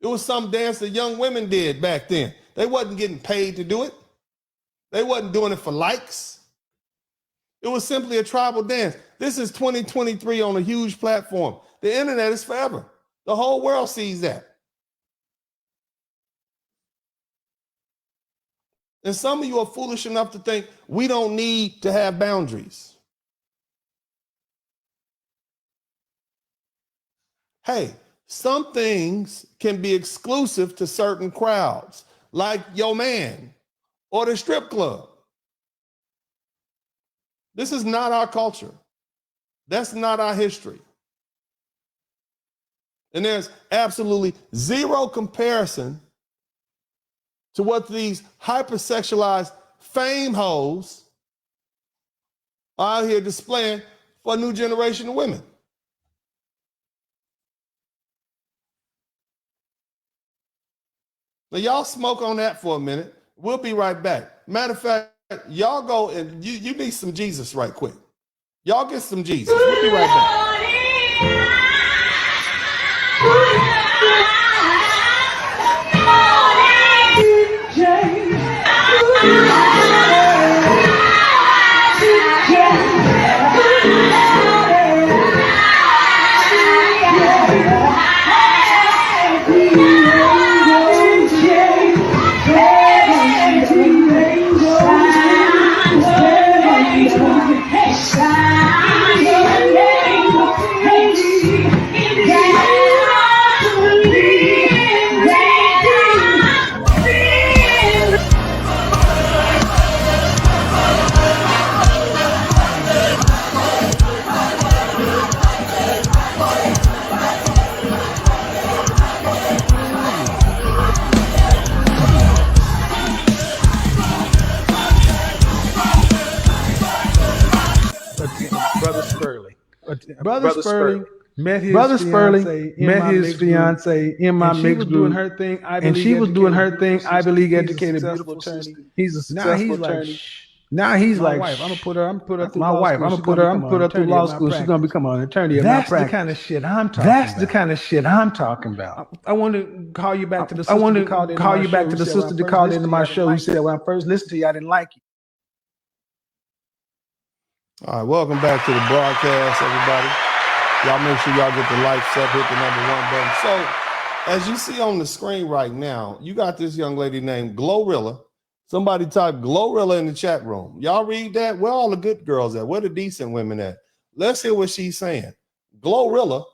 It was some dance that young women did back then. They wasn't getting paid to do it. They wasn't doing it for likes. It was simply a tribal dance. This is 2023 on a huge platform. The internet is forever. The whole world sees that. And some of you are foolish enough to think we don't need to have boundaries. Hey, some things can be exclusive to certain crowds, like your man or the strip club. This is not our culture. That's not our history. And there's absolutely zero comparison to what these hypersexualized fame hoes are out here displaying for a new generation of women. Now, y'all smoke on that for a minute. We'll be right back. Matter of fact, y'all go and you need some Jesus right quick. Y'all get some Jesus. We'll be right back. Brother Spurling met his fiance in my mixed group, and she was doing her thing. Ivy League educated, beautiful attorney. He's a successful attorney. Now he's like, I'm gonna put her through law school. She's gonna become an attorney. That's the kind of shit I'm talking about. I want to call you back to the sister that called into my show. Who said when I first listened to you, I didn't like you. All right, welcome back to the broadcast, everybody. Y'all make sure y'all get the likes up, hit the #1 button. So, as you see on the screen right now, you got this young lady named Glorilla. Somebody type Glorilla in the chat room. Y'all read that? Where all the good girls at? Where the decent women at? Let's hear what she's saying. Glorilla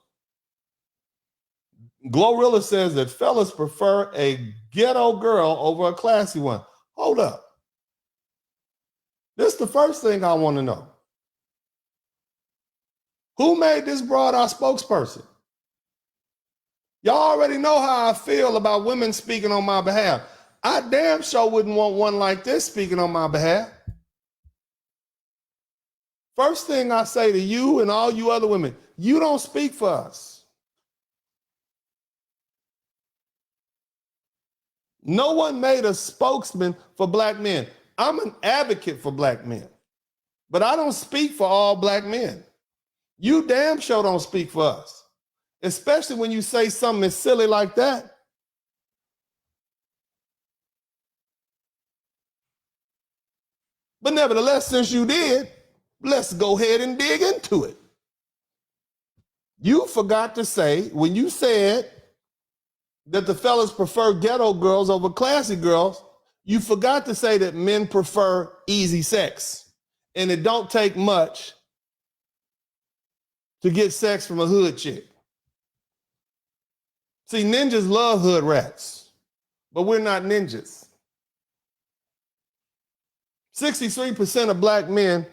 says that fellas prefer a ghetto girl over a classy one. Hold up. This is the first thing I want to know. Who made this broad our spokesperson? Y'all already know how I feel about women speaking on my behalf. I damn sure wouldn't want one like this speaking on my behalf. First thing I say to you and all you other women, you don't speak for us. No one made a spokesman for black men. I'm an advocate for black men, but I don't speak for all black men. You damn sure don't speak for us, especially when you say something as silly like that. But nevertheless, since you did, let's go ahead and dig into it. You forgot to say, when you said that the fellas prefer ghetto girls over classy girls, you forgot to say that men prefer easy sex. And it don't take much to get sex from a hood chick. See, ninjas love hood rats, but we're not ninjas. 63% of black men,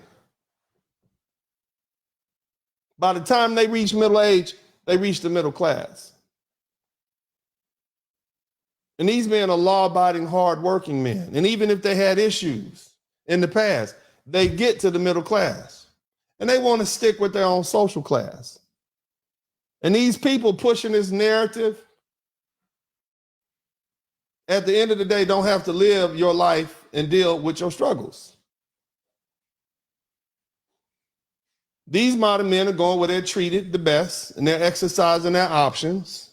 by the time they reach middle age, they reach the middle class. And these men are law-abiding, hard-working men. And even if they had issues in the past, they get to the middle class. And they want to stick with their own social class. And these people pushing this narrative, at the end of the day, don't have to live your life and deal with your struggles. These modern men are going where they're treated the best, and they're exercising their options.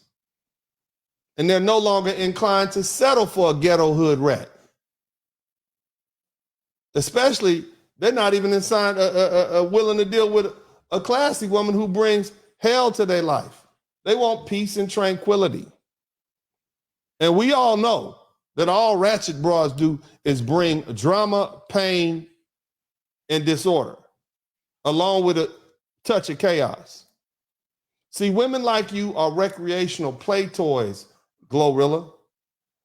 And they're no longer inclined to settle for a ghetto hood rat. Especially, they're not even willing to deal with a classy woman who brings hell to their life. They want peace and tranquility. And we all know that all ratchet bras do is bring drama, pain, and disorder, along with a touch of chaos. See, women like you are recreational play toys, Glorilla.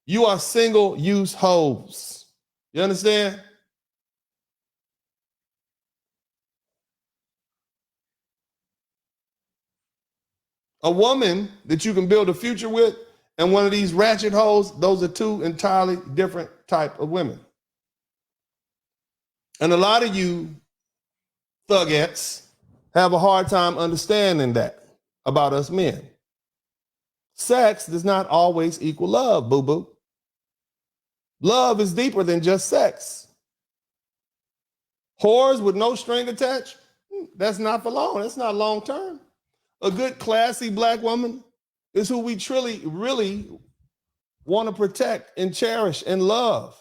You are single-use hoes. You understand? A woman that you can build a future with and one of these ratchet hoes, those are two entirely different type of women. And a lot of you thugettes have a hard time understanding that about us men. Sex does not always equal love, boo-boo. Love is deeper than just sex. Whores with no string attached, that's not for long. That's not long term. A good, classy black woman is who we truly, really want to protect and cherish and love,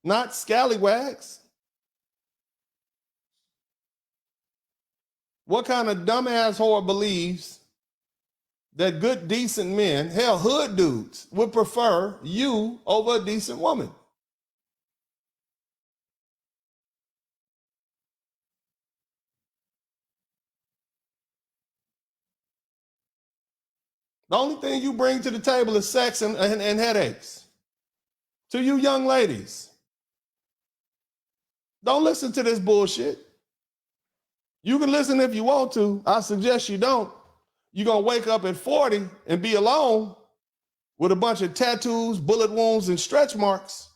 not scallywags. What kind of dumbass whore believes that good, decent men, hell, hood dudes, would prefer you over a decent woman? The only thing you bring to the table is sex and headaches. To you young ladies, don't listen to this bullshit. You can listen if you want to. I suggest you don't. You're going to wake up at 40 and be alone with a bunch of tattoos, bullet wounds, and stretch marks.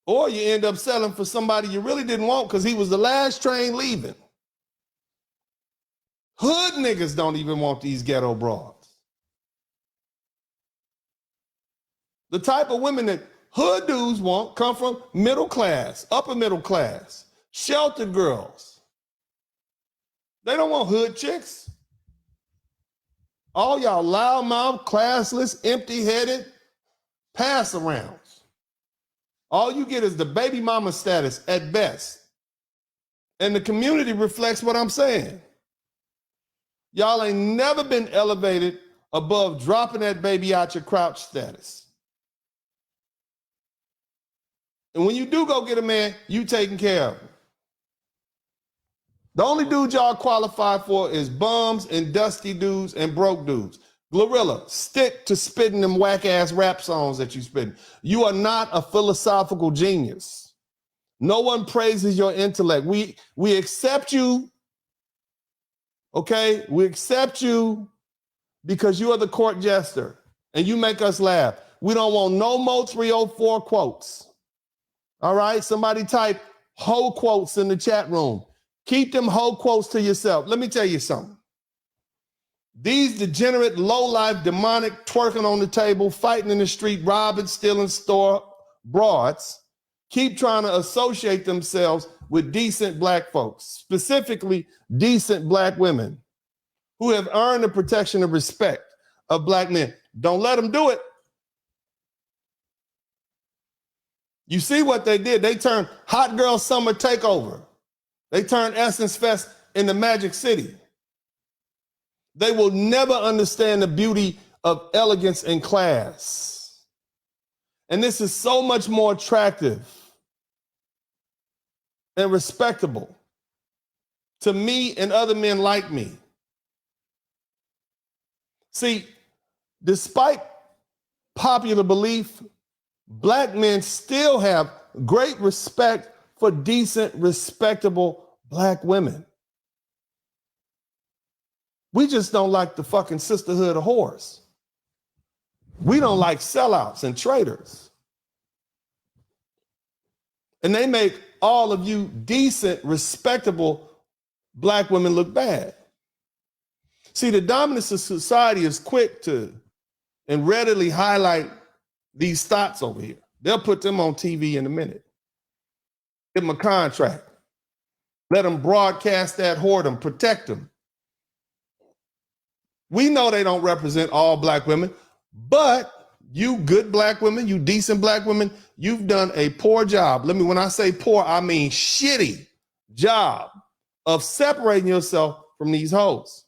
Or you end up selling for somebody you really didn't want because he was the last train leaving. Hood niggas don't even want these ghetto broads. The type of women that hood dudes want come from middle class, upper middle class, sheltered girls. They don't want hood chicks. All y'all loudmouth, classless, empty-headed pass-arounds. All you get is the baby mama status at best. And the community reflects what I'm saying. Y'all ain't never been elevated above dropping that baby out your crouch status. And when you do go get a man, you taking care of him. The only dude y'all qualify for is bums and dusty dudes and broke dudes. Glorilla, stick to spitting them whack-ass rap songs that you spitting. You are not a philosophical genius. No one praises your intellect. We accept you, okay? We accept you because you are the court jester and you make us laugh. We don't want no more 304 quotes. All right? Somebody type hoe quotes in the chat room. Keep them hoe quotes to yourself. Let me tell you something. These degenerate, low-life, demonic, twerking on the table, fighting in the street, robbing, stealing store broads, keep trying to associate themselves with decent black folks, specifically decent black women who have earned the protection and respect of black men. Don't let them do it. You see what they did? They turned Hot Girl Summer Takeover. They turned Essence Fest into Magic City. They will never understand the beauty of elegance and class. And this is so much more attractive and respectable to me and other men like me. See, despite popular belief, black men still have great respect for decent, respectable black women. We just don't like the fucking sisterhood of whores. We don't like sellouts and traitors. And they make all of you decent, respectable black women look bad. See, the dominant society is quick to and readily highlight these thoughts over here. They'll put them on TV in a minute. Give them a contract. Let them broadcast that whoredom, protect them. We know they don't represent all black women, but you good black women, you decent black women, you've done a poor job. When I say poor, I mean shitty job of separating yourself from these hoes.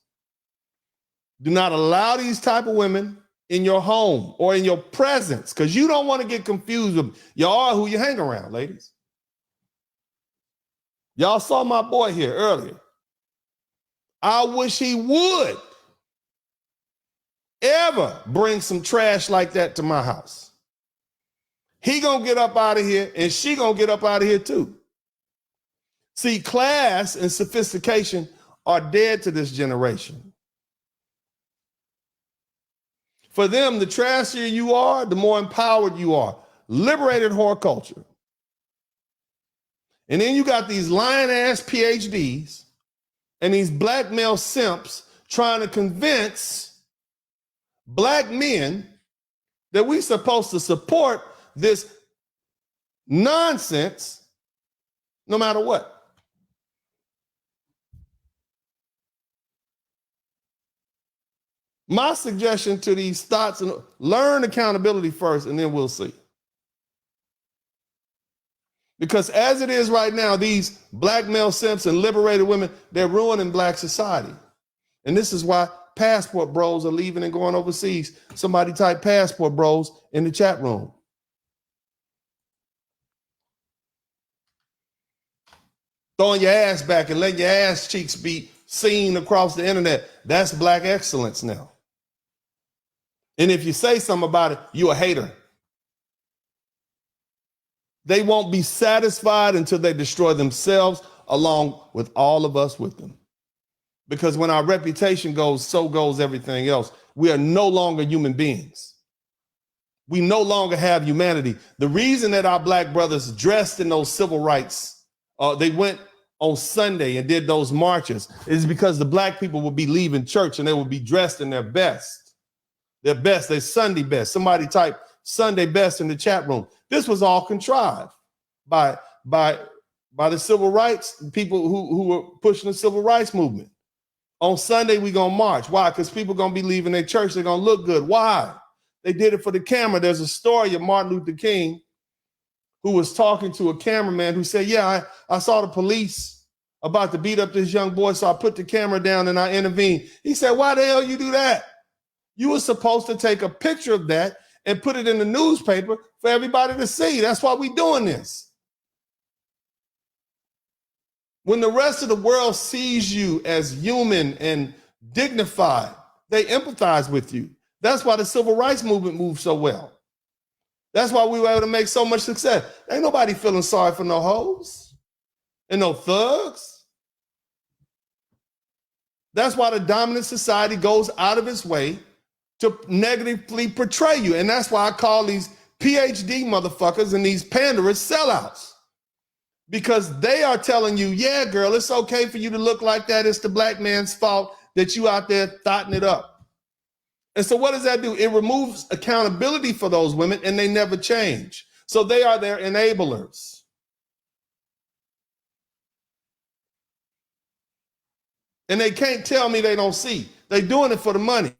Do not allow these type of women in your home or in your presence, because you don't want to get confused with y'all are who you hang around, ladies. Y'all saw my boy here earlier. I wish he would ever bring some trash like that to my house. He gonna get up out of here and she gonna get up out of here too. See, class and sophistication are dead to this generation. For them, the trashier you are, the more empowered you are. Liberated whore culture. And then you got these lying-ass PhDs and these black male simps trying to convince black men that we're supposed to support this nonsense no matter what. My suggestion to these thoughts, and learn accountability first, and then we'll see. Because as it is right now, these black male simps and liberated women, they're ruining black society. And this is why passport bros are leaving and going overseas. Somebody type passport bros in the chat room. Throwing your ass back and letting your ass cheeks be seen across the internet. That's black excellence now. And if you say something about it, you're a hater. They won't be satisfied until they destroy themselves along with all of us with them. Because when our reputation goes, so goes everything else. We are no longer human beings. We no longer have humanity. The reason that our black brothers dressed in those civil rights, they went on Sunday and did those marches, is because the black people would be leaving church and they would be dressed in their best. Their best, their Sunday best. Somebody type Sunday best in the chat room. This was all contrived by the civil rights people who were pushing the civil rights movement. On Sunday, we're going to march. Why? Because people are going to be leaving their church. They're going to look good. Why? They did it for the camera. There's a story of Martin Luther King who was talking to a cameraman who said, yeah, I saw the police about to beat up this young boy, so I put the camera down and I intervened. He said, why the hell you do that? You were supposed to take a picture of that and put it in the newspaper for everybody to see. That's why we're doing this. When the rest of the world sees you as human and dignified, they empathize with you. That's why the civil rights movement moved so well. That's why we were able to make so much success. Ain't nobody feeling sorry for no hoes and no thugs. That's why the dominant society goes out of its way to negatively portray you. And that's why I call these PhD motherfuckers and these panderers sellouts. Because they are telling you, yeah, girl, it's okay for you to look like that. It's the black man's fault that you out there thotting it up. And so what does that do? It removes accountability for those women and they never change. So they are their enablers. And they can't tell me they don't see. They're doing it for the money.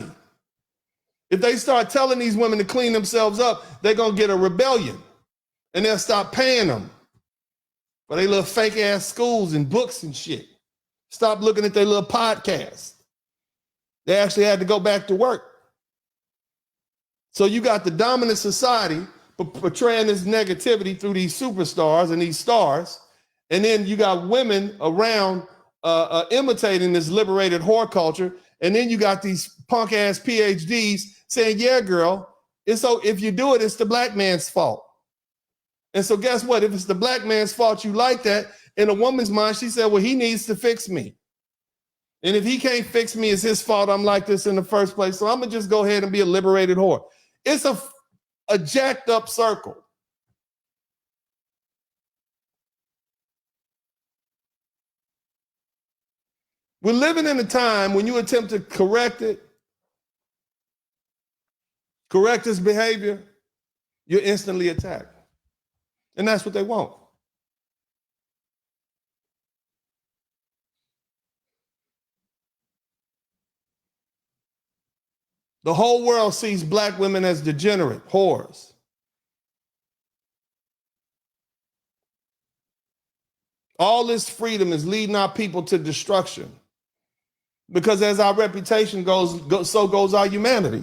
If they start telling these women to clean themselves up, they're going to get a rebellion. And they'll stop paying them for their little fake ass schools and books and shit. Stop looking at their little podcasts. They actually had to go back to work. So you got the dominant society portraying this negativity through these superstars and these stars. And then you got women around imitating this liberated whore culture. And then you got these punk ass PhDs saying, yeah, girl, it's so if you do it, it's the black man's fault. And so guess what? If it's the black man's fault, you like that. In a woman's mind, she said, well, he needs to fix me. And if he can't fix me, it's his fault I'm like this in the first place. So I'm going to just go ahead and be a liberated whore. It's a jacked up circle. We're living in a time when you attempt to correct this behavior, you're instantly attacked. And that's what they want. The whole world sees black women as degenerate whores. All this freedom is leading our people to destruction. Because as our reputation goes, so goes our humanity.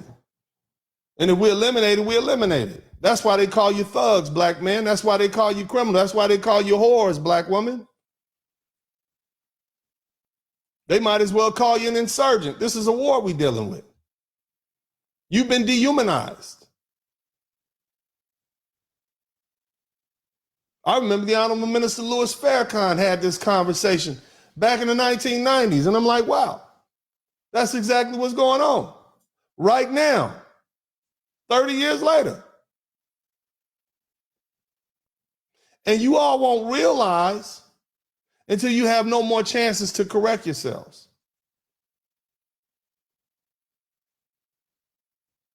And if we eliminate it, we eliminate it. That's why they call you thugs, black men. That's why they call you criminals. That's why they call you whores, black women. They might as well call you an insurgent. This is a war we're dealing with. You've been dehumanized. I remember the Honorable Minister Louis Farrakhan had this conversation back in the 1990s. And I'm like, wow, that's exactly what's going on right now, 30 years later. And you all won't realize until you have no more chances to correct yourselves.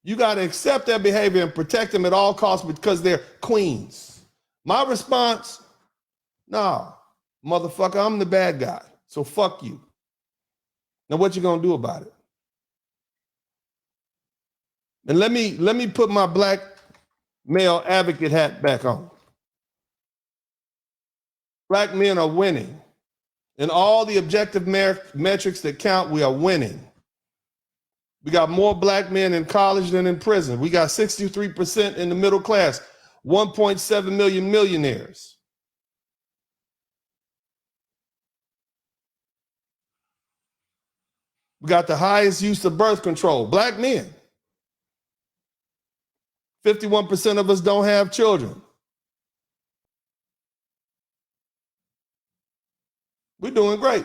You got to accept their behavior and protect them at all costs because they're queens. My response, nah, motherfucker, I'm the bad guy. So fuck you. Now what you gonna do about it? And let me put my black male advocate hat back on. Black men are winning. In all the objective metrics that count, we are winning. We got more black men in college than in prison. We got 63% in the middle class, 1.7 million millionaires. We got the highest use of birth control, black men. 51% of us don't have children. We're doing great.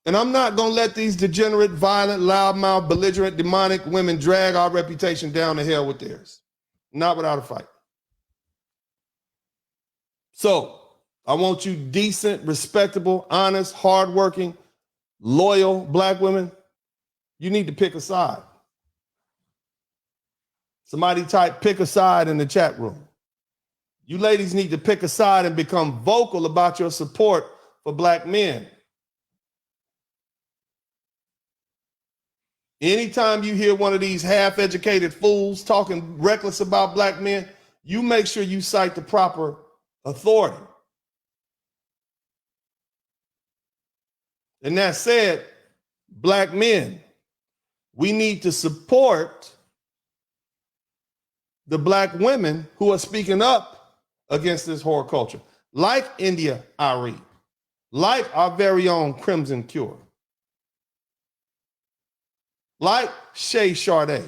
And I'm not going to let these degenerate, violent, loudmouth, belligerent, demonic women drag our reputation down the hill with theirs. Not without a fight. So I want you decent, respectable, honest, hardworking, loyal black women. You need to pick a side. Somebody type pick a side in the chat room. You ladies need to pick a side and become vocal about your support for black men. Anytime you hear one of these half-educated fools talking reckless about black men, you make sure you cite the proper authority. And that said, black men, we need to support the black women who are speaking up against this horror culture, like India Ari, like our very own Crimson Cure, like Shay Sade,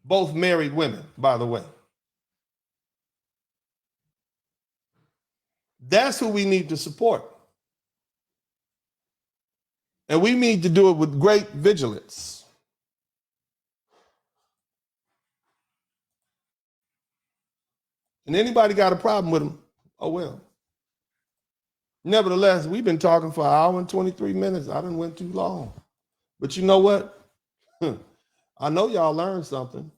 both married women, by the way. That's who we need to support. And we need to do it with great vigilance. And anybody got a problem with them? Oh, well. Nevertheless, we've been talking for an hour and 23 minutes. I done went too long. But you know what? I know y'all learned something.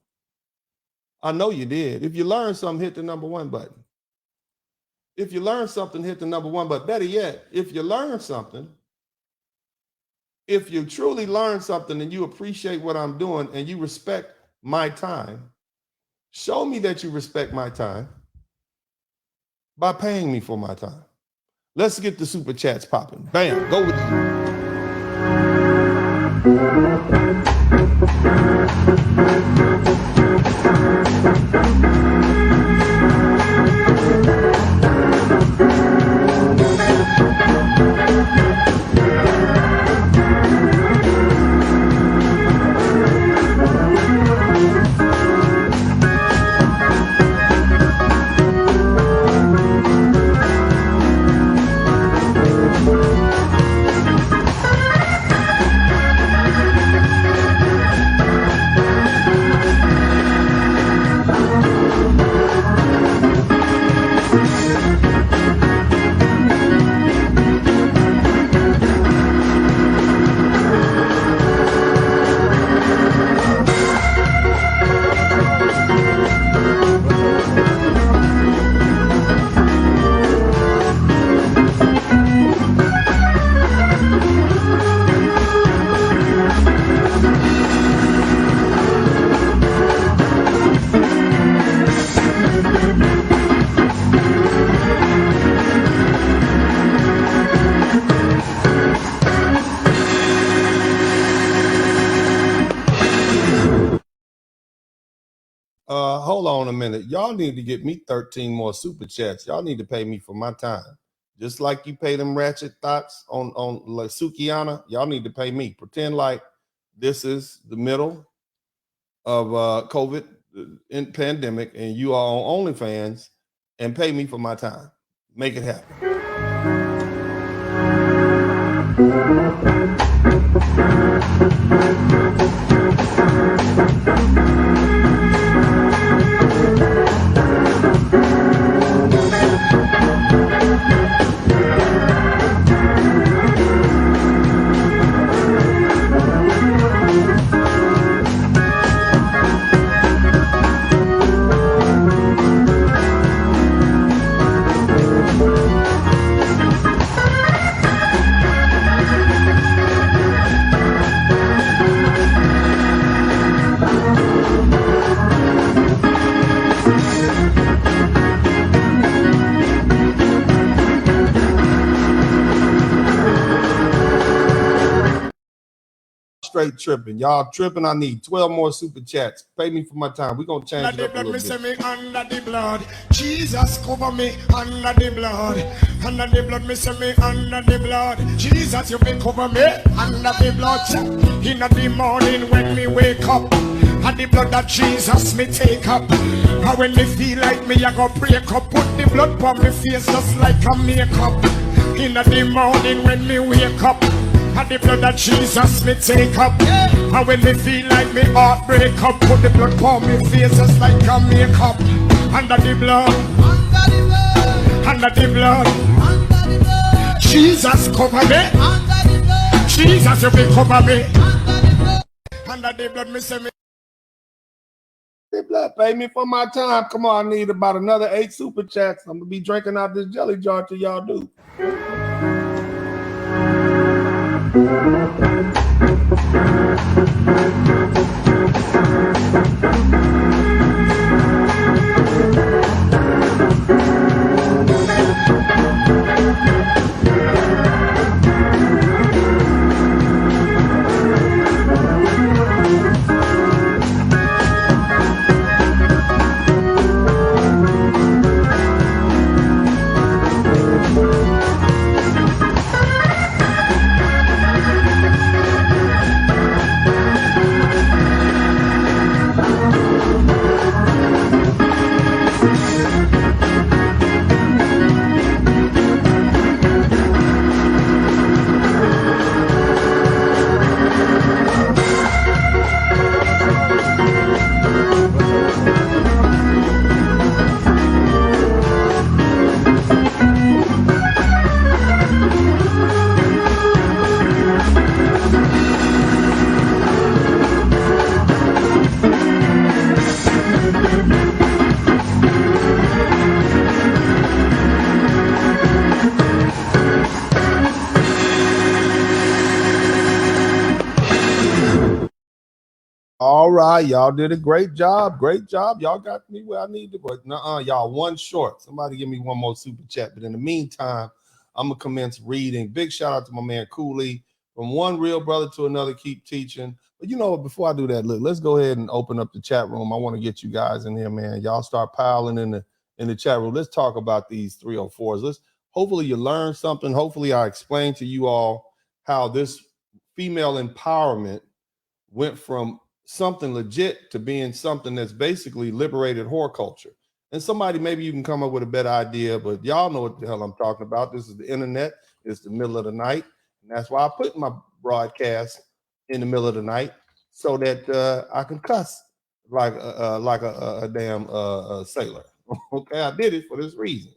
I know you did. If you learned something, hit the #1 button. If you learned something, hit the #1 button. Better yet, if you learned something, if you truly learned something and you appreciate what I'm doing and you respect my time, show me that you respect my time by paying me for my time. Let's get the super chats popping. Bam, go with you. Hold on a minute. Y'all need to get me 13 more super chats. Y'all need to pay me for my time. Just like you pay them ratchet thoughts on like Sukiana, y'all need to pay me. Pretend like this is the middle of COVID in pandemic and you are on OnlyFans and pay me for my time. Make it happen. Straight tripping. Y'all tripping. I need 12 more super chats. Pay me for my time. We're going to change it up a little bit. Under the blood, Jesus cover me under the blood. Under the blood, me say me under the blood. Jesus, you may cover me under the blood. In the morning when me wake up, and the blood that Jesus me take up. And when me feel like me, I go break up. Put the blood on me face just like a makeup. In the morning when me wake up, and the blood that Jesus me take up. And when me feel like me heart break up, put the blood on me face just like a makeup. Under the blood, under the blood, Jesus cover me. Jesus, you be cover me. Under the blood, me say me. The blood, pay me for my time. Come on, I need about another 8 super chats. I'm gonna be drinking out this jelly jar till y'all do. All right, y'all did a great job. Great job. Y'all got me where I need to, but y'all one short. Somebody give me one more super chat. But in the meantime, I'm gonna commence reading. Big shout out to my man Cooley. From one real brother to another, keep teaching. But before I do that, look, let's go ahead and open up the chat room. I want to get you guys in here, man. Y'all start piling in the chat room. Let's talk about these 304s. Hopefully you learn something. Hopefully I explain to you all how this female empowerment went from something legit to being something that's basically liberated whore culture. And somebody, maybe you can come up with a better idea, but y'all know what the hell I'm talking about. This is the internet. It's the middle of the night. And that's why I put my broadcast in the middle of the night so that I can cuss like a damn sailor. Okay, I did it for this reason.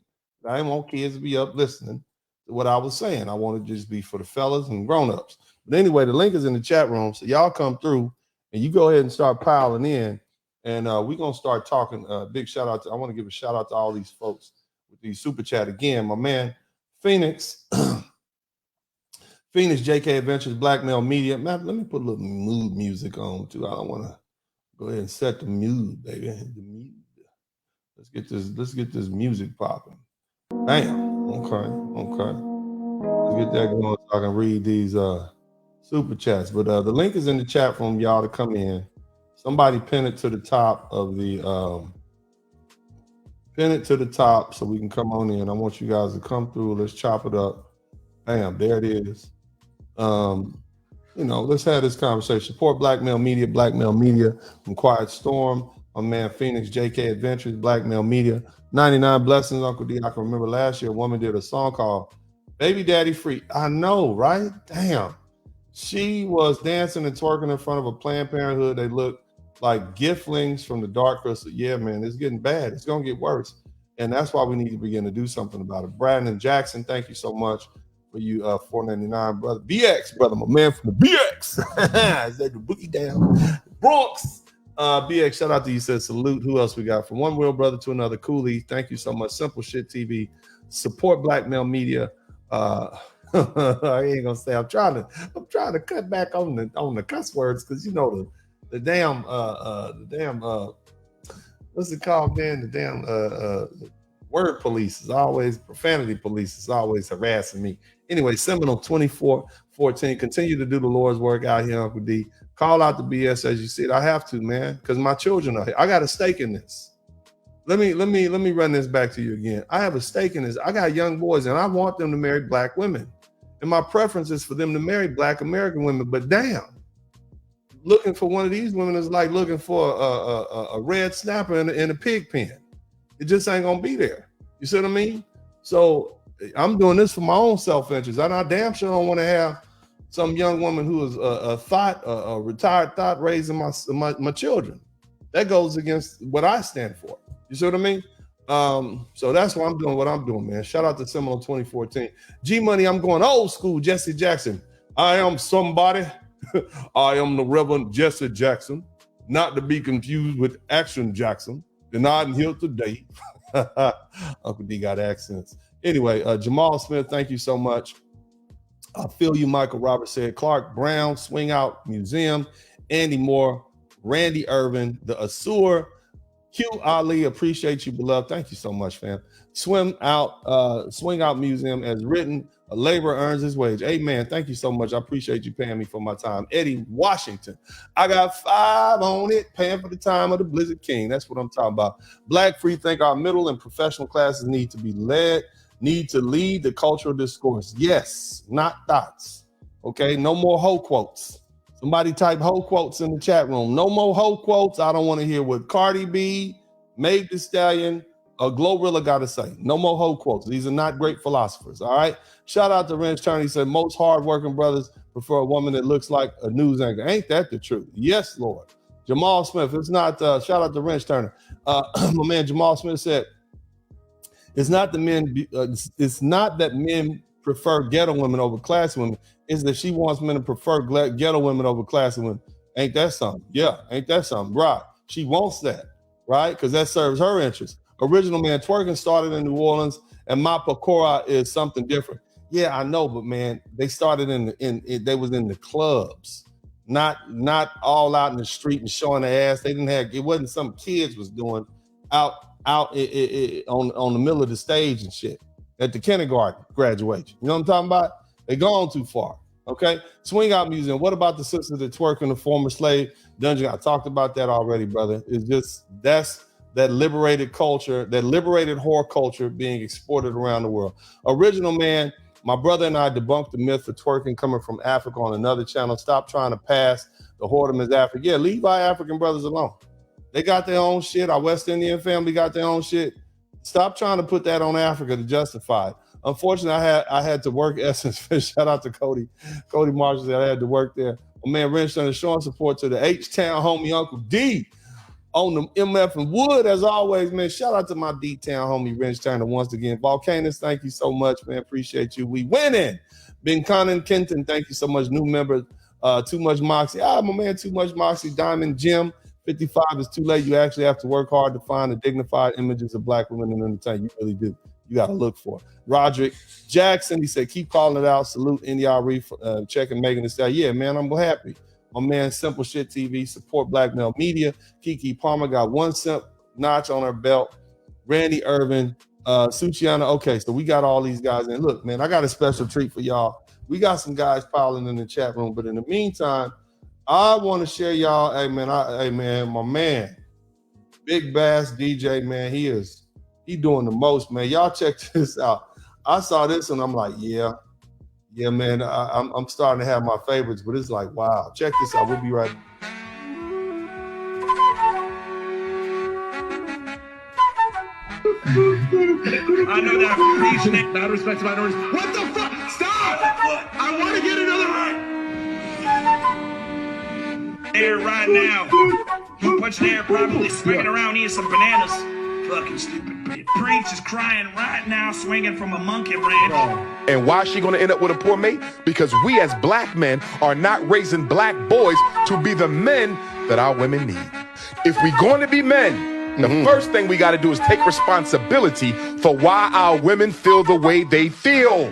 I didn't want kids to be up listening to what I was saying. I wanted to just be for the fellas and grown-ups. But anyway, the link is in the chat room. So y'all come through and you go ahead and start piling in. And we're going to start talking. Big shout out I want to give a shout out to all these folks with these super chat. Again, my man, Phoenix, Phoenix JK Adventures, Blackmail Media. Man, let me put a little mood music on too. I don't want to go ahead and set the mood, baby. The mood. Let's get this music popping. Bam. Okay. Let's get that going so I can read these super chats. But the link is in the chat room, y'all, to come in. Somebody pin it to the top of the so we can come on in. I want you guys to come through. Let's chop it up. Bam, there it is. Let's have this conversation. Support Blackmail Media from Quiet Storm. My man Phoenix JK Adventures, Blackmail Media. 99 Blessings, Uncle D. I can remember last year a woman did a song called Baby Daddy Free. I know, right? Damn. She was dancing and twerking in front of a Planned Parenthood. They looked like giftlings from the dark crystal. Yeah, man, it's getting bad. It's going to get worse. And that's why we need to begin to do something about it. Brandon Jackson, thank you so much for you, $4.99, brother. BX, brother, my man from the BX. Is that the boogie down? Bronx. BX, shout out to you. Said salute. Who else we got? From one real brother to another. Cooley, thank you so much. Simple Shit TV. Support Blackmail Media. I ain't gonna say I'm trying to cut back on the cuss words because the damn what's it called, man? The damn word police is always, profanity police is always harassing me. Anyway, Seminole 2414. Continue to do the Lord's work out here, Uncle D. Call out the BS as you see it. I have to, man, because my children are here. I got a stake in this. Let me run this back to you again. I have a stake in this. I got young boys and I want them to marry black women. And my preference is for them to marry black American women. But damn, looking for one of these women is like looking for a red snapper in a pig pen. It just ain't gonna be there. You see what I mean? So I'm doing this for my own self-interest. I damn sure don't want to have some young woman who is a retired thought raising my children. That goes against what I stand for. You see what I mean? So that's why I'm doing what I'm doing, man. Shout out to Seminole 2014. G Money, I'm going old school. Jesse Jackson. I am somebody. I am the Reverend Jesse Jackson, not to be confused with Action Jackson. Denied and healed today. Uncle D got accents. Anyway, Jamal Smith, thank you so much. I feel you, Michael Roberts said. Clark Brown, Swing Out Museum. Andy Moore, Randy Irvin, the Assur. Q Ali, appreciate you, beloved. Thank you so much, fam. Swing Out Museum as written. A laborer earns his wage. Amen. Thank you so much. I appreciate you paying me for my time. Eddie Washington. I got 5 on it. Paying for the time of the Blizzard King. That's what I'm talking about. Black Free think our middle and professional classes need to lead the cultural discourse. Yes, not thoughts. Okay, no more hoe quotes. Somebody type hoe quotes in the chat room. No more hoe quotes. I don't want to hear what Cardi B, Meg Thee Stallion, or Glorilla got to say. No more hoe quotes. These are not great philosophers. All right. Shout out to Wrench Turner. He said most hardworking brothers prefer a woman that looks like a news anchor. Ain't that the truth? Yes, Lord. Jamal Smith. It's not. Shout out to Wrench Turner. My man Jamal Smith said, "It's not the men. It's not that men prefer ghetto women over classy women. It's that she wants men to prefer ghetto women over classy women. Ain't that something? Yeah. Ain't that something? Right. She wants that, right? Because that serves her interest. Original Man Twerking started in New Orleans, and Ma Pokora is something different. Yeah, I know, but man, they started they was in the clubs, not all out in the street and showing their ass. They didn't have, it wasn't some kids was doing out on the middle of the stage and shit at the kindergarten graduation. You know what I'm talking about? They gone too far. Okay, swing out museum. What about the sisters that twerk in the former slave dungeon? I talked about that already, brother. It's just that's that liberated culture, that liberated whore culture being exported around the world. Original Man, my brother and I debunked the myth of twerking coming from Africa on another channel. Stop trying to pass the whoredom as Africa. Yeah, leave our African brothers alone. They got their own shit. Our West Indian family got their own shit. Stop trying to put that on Africa to justify it. Unfortunately, I had to work Essence. Shout out to Cody Marshall said I had to work there. My man Renstone is showing support to the H-Town homie Uncle D on the MF and Wood as always, man. Shout out to my D-Town homie Renstone once again. Volcanus, thank you so much, man. Appreciate you. We winning. Ben Conan Kenton, thank you so much. New member, Too Much Moxie. My man, Too Much Moxie. Diamond Jim, 55 is too late. You actually have to work hard to find the dignified images of black women in entertainment. You really do. You got to look for it. Roderick Jackson, he said, keep calling it out. Salute NDRE for checking Megan and say, yeah, man, I'm happy. My man, Simple Shit TV, support black male media. Kiki Palmer got one notch on her belt. Randy Irvin, Suchiana. Okay, so we got all these guys. And look, man, I got a special treat for y'all. We got some guys piling in the chat room. But in the meantime, I want to share y'all. Hey, man, my man, Big Bass DJ, man, he doing the most, man. Y'all check this out. I saw this and I'm like, yeah, man. I'm starting to have my favorites, but it's like, wow. Check this out. We'll be right back. I know that. Please, Nick, out of respect to minorities. What the fuck? Stop! I want to get another air right now. You punching air, probably swinging around eating some bananas. Fucking stupid bitch. Preach is crying right now, swinging from a monkey ranch. And why is she going to end up with a poor mate? Because we as black men are not raising black boys to be the men that our women need. If we're going to be men, the first thing we got to do is take responsibility for why our women feel the way they feel.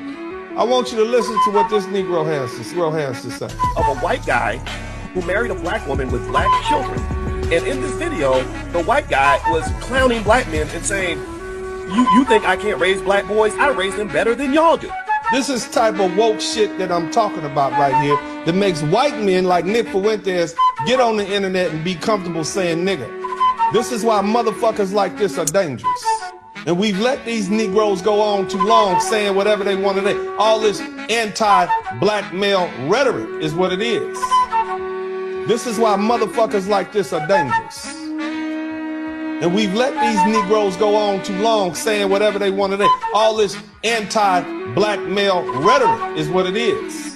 I want you to listen to what this Negro has to say. Of a white guy who married a black woman with black children. And in this video, the white guy was clowning black men and saying, you think I can't raise black boys? I raise them better than y'all do. This is type of woke shit that I'm talking about right here that makes white men like Nick Fuentes get on the internet and be comfortable saying nigga. This is why motherfuckers like this are dangerous. And we've let these Negroes go on too long saying whatever they want to say. All this anti-black male rhetoric is what it is. This is why motherfuckers like this are dangerous. And we've let these Negroes go on too long saying whatever they want to say. All this anti-black male rhetoric is what it is.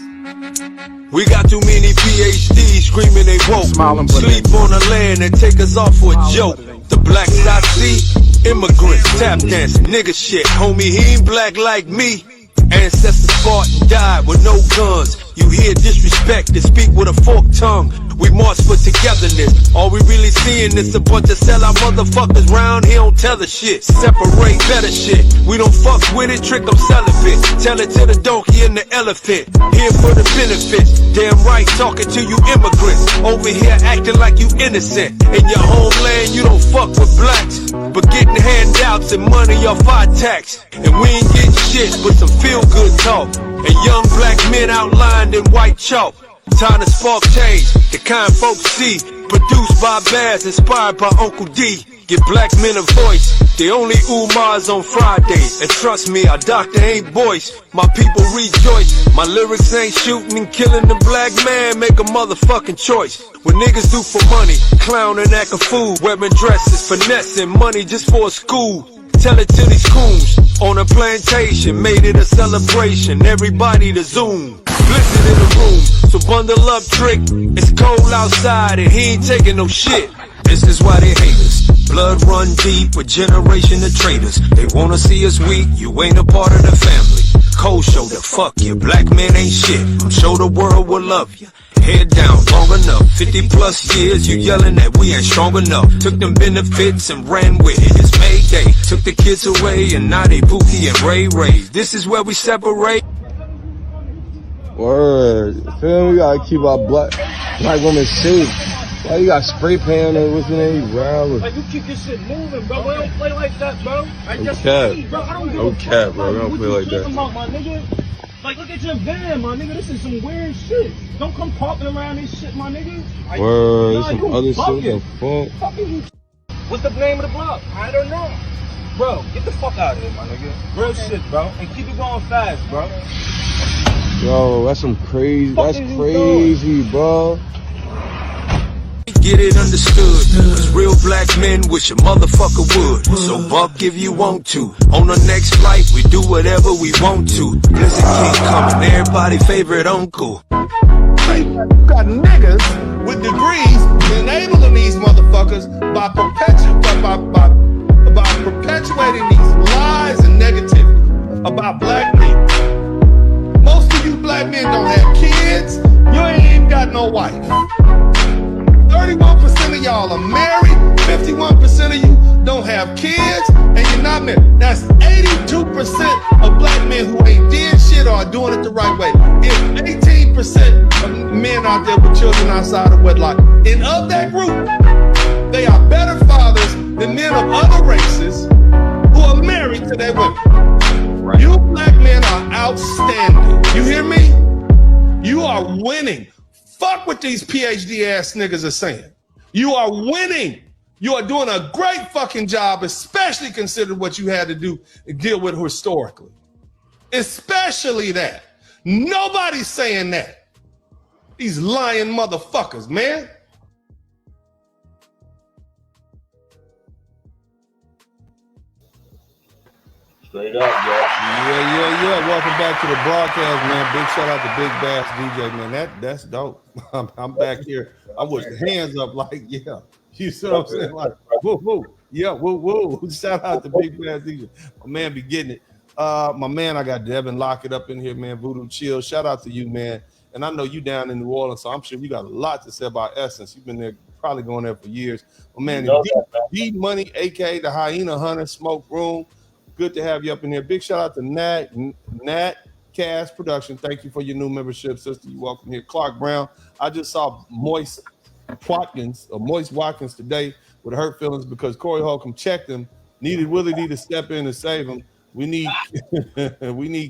We got too many PhDs screaming they woke. Sleep on the land and take us off for a joke. The blacks I see, immigrants, tap dancing, nigga shit. Homie, he ain't black like me. Ancestors fought and died with no guns. You hear disrespect and speak with a forked tongue. We march for togetherness. All we really seeing is a bunch of sellout motherfuckers round here don't tell the shit. Separate better shit. We don't fuck with it, trick them celibate. Tell it to the donkey and the elephant. Here for the benefits. Damn right, talking to you immigrants. Over here acting like you innocent. In your homeland, you don't fuck with blacks, but getting handouts and money off our tax. And we ain't getting shit but some feel-good talk. And young black men outlined in white chalk. Time to spark change, the kind folks see. Produced by Baz, inspired by Uncle D. Give black men a voice. The only Umars on Friday. And trust me, our doctor ain't boys. My people rejoice. My lyrics ain't shooting and killing the black man. Make a motherfucking choice. What niggas do for money, clown and act a fool. Wearing dresses, finessing money just for a school. Tell it to these coons on a plantation, made it a celebration. Everybody to Zoom, blizzard in the room. So bundle up, trick. It's cold outside and he ain't taking no shit. This is why they hate us. Blood run deep, a generation of traitors. They wanna see us weak, you ain't a part of the family. Cold shoulder, fuck you, black man ain't shit. I'm sure the world will love you. Head down long enough, 50 plus years, you yelling that we ain't strong enough. Took them benefits and ran with it, it's Mayday. Took the kids away and now they Pookie and Ray Ray. This is where we separate. Word, feel me? We gotta keep our black. Black woman shit. Why you got spray paint on what's the name? Like, you keep this shit moving, bro. We don't play like that, bro. Okay. Bro, I don't give Okay, a fuck, bro. We don't play like that. about, my nigga? Like, look at your van, my nigga. This is some weird shit. Don't come parking around this shit, my nigga. Like, Word, nah, some other shit. The fuck? Fucking you. What's the name of the block? I don't know. Bro, get the fuck out of here, my nigga. Real shit, bro. And keep it going fast, bro. Yo, that's some crazy. That's crazy, bro. Get it understood, cause real black men wish a motherfucker would. So buck if you want to. On the next flight, we do whatever we want to. Blizzard King coming, everybody favorite uncle. You got niggas with degrees enabling these motherfuckers by perpetuating these lies and negativity about black people. Most of you black men don't have kids. You ain't even got no wife. 31% of y'all are married. 51% of you don't have kids, and you're not married. That's 82% of black men who ain't did shit or are doing it the right way. It's 18% of men out there with children outside of wedlock. And of that group, they are better fathers than men of other races who are married to their women. Right. You black men are outstanding. You hear me? You are winning. Fuck what these PhD ass niggas are saying. You are winning. You are doing a great fucking job, especially considering what you had to do and deal with historically. Especially that. Nobody's saying that. These lying motherfuckers, man. Straight up, y'all. Yeah. Welcome back to the broadcast, man. Big shout out to Big Bass DJ, man. That's dope. I'm back here. I was hands up like, yeah. You see what I'm saying? Like, woo, woo. Yeah, woo, woo. Shout out to Big Bass DJ. My man be getting it. My man, I got Devin Lock It up in here, man. Voodoo Chill. Shout out to you, man. And I know you down in New Orleans, so I'm sure you got a lot to say about Essence. You've been there, probably going there for years. My man, D Money, aka the Hyena Hunter, Smoke Room. Good to have you up in here. Big shout out to Nat Cass Production. Thank you for your new membership, sister. You're welcome here. Clark Brown. I just saw Moist Watkins today with hurt feelings because Corey Holcomb checked him. Needed Willie D to step in and save him. We need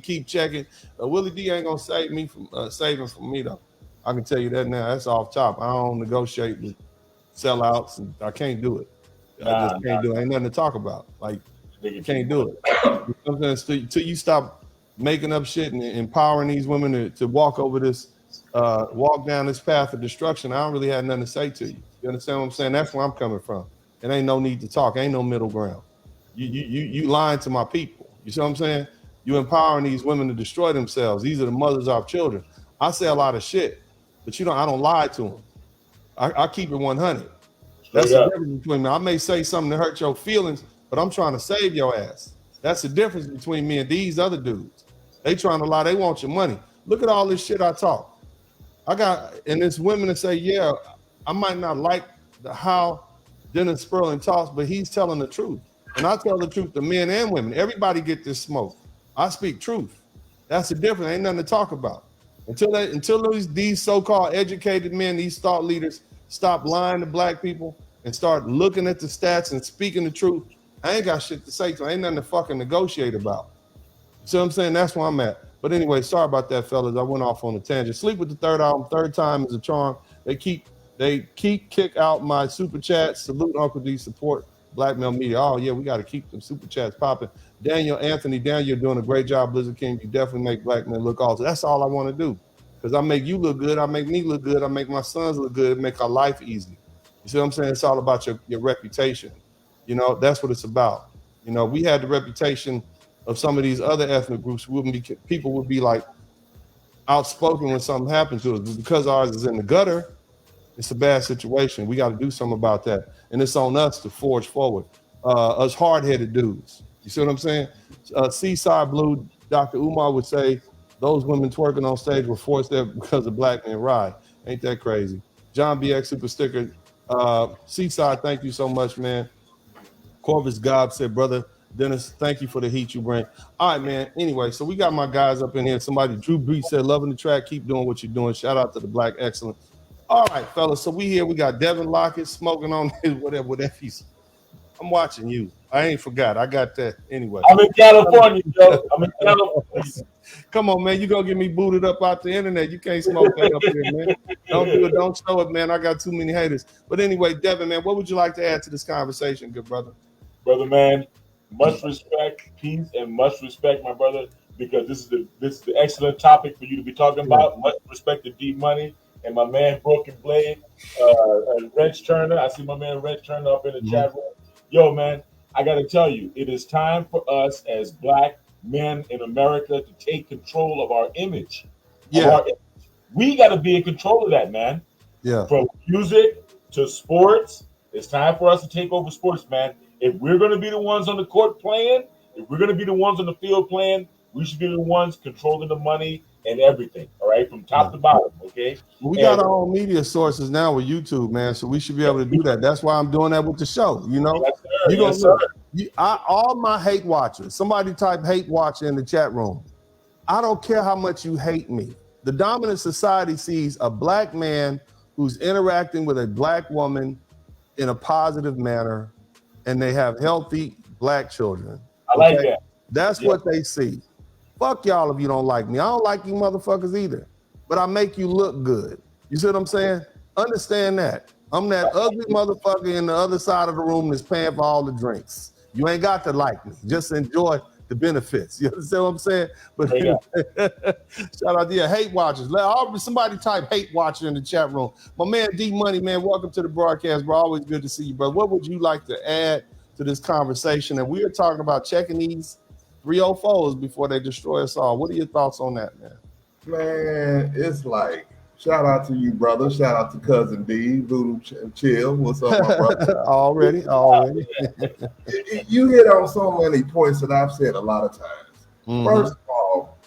keep checking. Willie D ain't gonna save me from saving from me though. I can tell you that now. That's off top. I don't negotiate with sellouts, and I can't do it. I just can't do it. Ain't nothing to talk about. Like. You can't do it. Until you stop making up shit and empowering these women to walk down this path of destruction. I don't really have nothing to say to you. You understand what I'm saying? That's where I'm coming from. It ain't no need to talk. Ain't no middle ground. You lying to my people. You see what I'm saying? You empowering these women to destroy themselves. These are the mothers of our children. I say a lot of shit, but I don't lie to them. I keep it 100. That's the difference between me. I may say something to hurt your feelings, but I'm trying to save your ass. That's the difference between me and these other dudes. They trying to lie. They want your money. Look at all this shit I talk. And it's women that say, yeah, I might not like how Dennis Spurling talks, but he's telling the truth. And I tell the truth to men and women. Everybody get this smoke. I speak truth. That's the difference. Ain't nothing to talk about. Until these so-called educated men, these thought leaders, stop lying to black people and start looking at the stats and speaking the truth, I ain't got shit to say to. Ain't nothing to fucking negotiate about. See what I'm saying? That's where I'm at. But anyway, sorry about that, fellas. I went off on a tangent. Sleep with the Third album. Third time is a charm. They kick out my super chats. Salute Uncle D. Support Black Male Media. Oh yeah, we got to keep them super chats popping. Daniel, you're doing a great job, Blizzard King. You definitely make black men look awesome. That's all I want to do. Because I make you look good. I make me look good. I make my sons look good. Make our life easy. You see what I'm saying? It's all about your reputation. That's what it's about. We had the reputation of some of these other ethnic groups. People would be like outspoken when something happened to us. But because ours is in the gutter, it's a bad situation. We got to do something about that. And it's on us to forge forward. Us hard-headed dudes. You see what I'm saying? Seaside Blue, Dr. Umar would say, those women twerking on stage were forced there because of Black Men Ride. Ain't that crazy? John BX Super Sticker. Seaside, thank you so much, man. Corvus Gobb said, brother Dennis, thank you for the heat you bring. All right, man. Anyway, so we got my guys up in here. Somebody, Drew Brees said, loving the track. Keep doing what you're doing. Shout out to the Black Excellence. All right, fellas. So we here. We got Devin Lockett smoking on his whatever he's. I'm watching you. I ain't forgot. I got that anyway. I'm in California, Joe. I'm in California. Come on, man. You gonna get me booted up out the internet. You can't smoke that up here, man. Don't do it. Don't show it, man. I got too many haters. But anyway, Devin, man, what would you like to add to this conversation, good brother? Brother, man, much respect, peace, and much respect, my brother, because this is the excellent topic for you to be talking about. Much respect to D Money and my man Broken Blade, Wrench Turner. I see my man Wrench Turner up in the chat room. Yo, man, I got to tell you, it is time for us as black men in America to take control of our image. Yeah. We got to be in control of that, man. Yeah. From music to sports, it's time for us to take over sports, man. If we're going to be the ones on the court playing, if we're going to be the ones on the field playing, we should be the ones controlling the money and everything, all right, from top to bottom, okay? We got our own media sources now with YouTube, man, so we should be able to do that. That's why I'm doing that with the show, you know? Yes, sir. All my hate watchers, somebody type hate watcher in the chat room. I don't care how much you hate me. The dominant society sees a black man who's interacting with a black woman in a positive manner, and they have healthy black children. I like that. That's what they see. Fuck y'all if you don't like me. I don't like you motherfuckers either, but I make you look good. You see what I'm saying? Understand that. I'm that ugly motherfucker in the other side of the room that's paying for all the drinks. You ain't got to like me. Just enjoy the benefits. You understand what I'm saying? But shout out to hate watchers. Somebody type hate watcher in the chat room. My man D Money, man, welcome to the broadcast, bro. Always good to see you, bro. What would you like to add to this conversation? And we are talking about checking these 304s before they destroy us all. What are your thoughts on that, man? Man, it's like, shout out to you, brother. Shout out to Cousin D, Voodoo Chill. What's up, my brother? already. You hit on so many points that I've said a lot of times. First of all,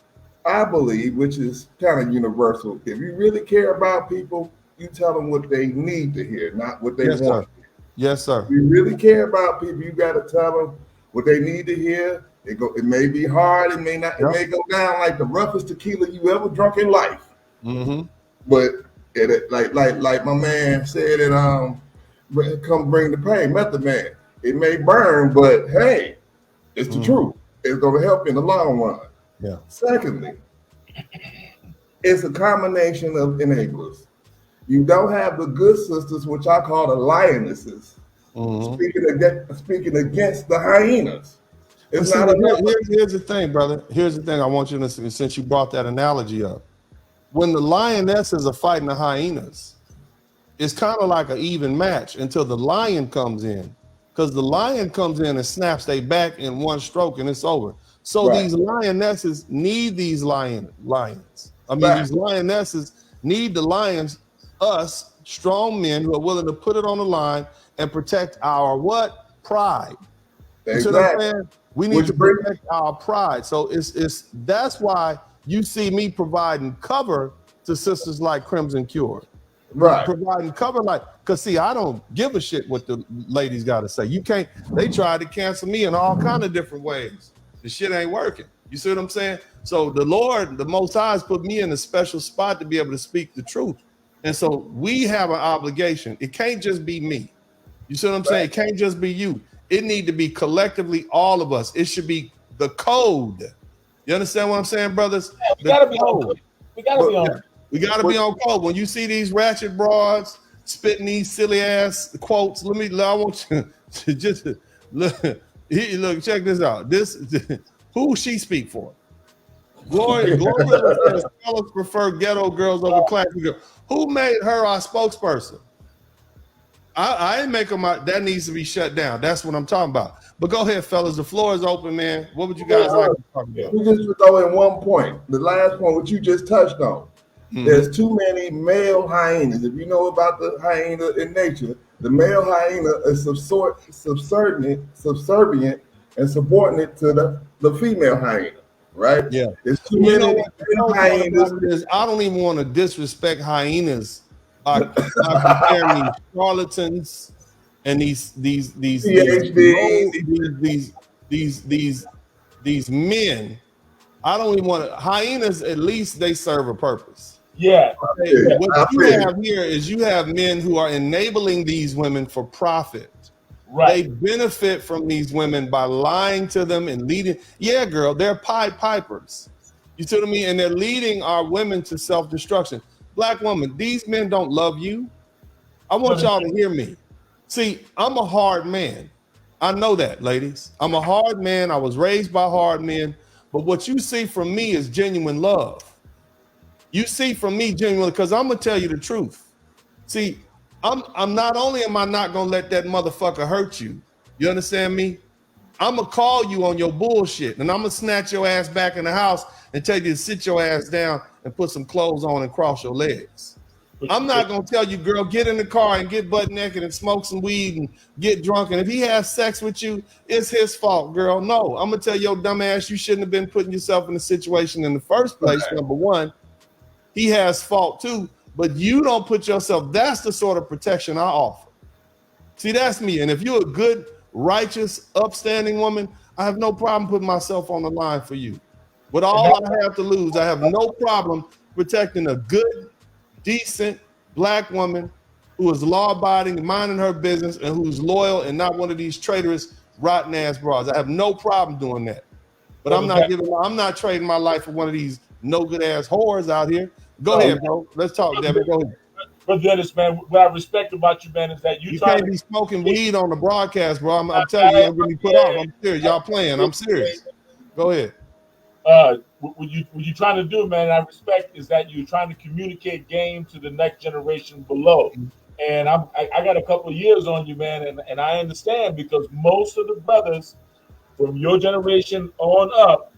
I believe, which is kind of universal, if you really care about people, you tell them what they need to hear, not what they want to hear. Yes, sir. If you really care about people, you got to tell them what they need to hear. It may be hard. It may not. It may go down like the roughest tequila you ever drunk in life. But like my man said, come bring the pain. Method Man. It may burn, but hey, it's the truth. It's going to help in the long run. Yeah. Secondly, it's a combination of enablers. You don't have the good sisters, which I call the lionesses, speaking against the hyenas. It's not here's the thing, brother. Here's the thing I want you to listen, since you brought that analogy up. When the lionesses are fighting the hyenas, it's kind of like an even match until the lion comes in. Because the lion comes in and snaps their back in one stroke and it's over. So these lionesses need these lions. These lionesses need the lions, us, strong men who are willing to put it on the line and protect our what? Pride. You see what I'm saying? We need to protect our pride. So that's why you see me providing cover to sisters like Crimson Cure. Right. Providing cover because see, I don't give a shit what the ladies got to say. They tried to cancel me in all kind of different ways. The shit ain't working. You see what I'm saying? So the Lord, the Most High, has put me in a special spot to be able to speak the truth. And so we have an obligation. It can't just be me. You see what I'm saying? It can't just be you. It need to be collectively all of us. It should be the code. You understand what I'm saying, brothers? We gotta be on code. We gotta be on code. When you see these ratchet broads spitting these silly ass quotes, I want you to just look. Check this out. Who she speak for? Gloria says fellas prefer ghetto girls over classy girls. Who made her our spokesperson? I ain't making that needs to be shut down. That's what I'm talking about. But go ahead, fellas. The floor is open, man. What would you guys like to talk about? We just throw in one point. The last point, which you just touched on. There's too many male hyenas. If you know about the hyena in nature, the male hyena is subservient and subordinate to the female hyena, right? Yeah. There's too many hyenas. I don't even want to disrespect hyenas. I compare these charlatans and these men. I don't even want to. Hyenas, at least they serve a purpose. Yeah. Okay, what you have here is you have men who are enabling these women for profit. Right. They benefit from these women by lying to them and leading. Yeah, girl, they're Pied Pipers. You see what I mean? And they're leading our women to self-destruction. Black woman, these men don't love you. I want y'all to hear me. See, I'm a hard man. I know that, ladies. I'm a hard man. I was raised by hard men. But what you see from me is genuine love. You see from me genuinely, because I'm gonna tell you the truth. See, I'm not only am I not gonna let that motherfucker hurt you. You understand me? I'm gonna call you on your bullshit, and I'm gonna snatch your ass back in the house and tell you to sit your ass down and put some clothes on and cross your legs. I'm not gonna tell you, girl, get in the car and get butt naked and smoke some weed and get drunk. And if he has sex with you, it's his fault, girl. No, I'm gonna tell your dumb ass you shouldn't have been putting yourself in a situation in the first place. Okay. Number one, he has fault too, but you don't put yourself. That's the sort of protection I offer. See, that's me. And if you're a good, righteous, upstanding woman, I have no problem putting myself on the line for you. With all I have to lose, I have no problem protecting a good, decent black woman who is law-abiding, minding her business, and who's loyal and not one of these traitorous, rotten-ass bras. I have no problem doing that. But I'm not trading my life for one of these no-good-ass whores out here. Go ahead, bro. Let's talk, Devin. Go ahead. But Dennis, man, what I respect about you, man, is that you can't be smoking weed on the broadcast, bro. I'm telling you, I'm gonna be put off. I'm serious. Y'all playing. I'm serious. Go ahead. What you trying to do, man, I respect, is that you're trying to communicate game to the next generation below. And I got a couple of years on you, man, and I understand, because most of the brothers from your generation on up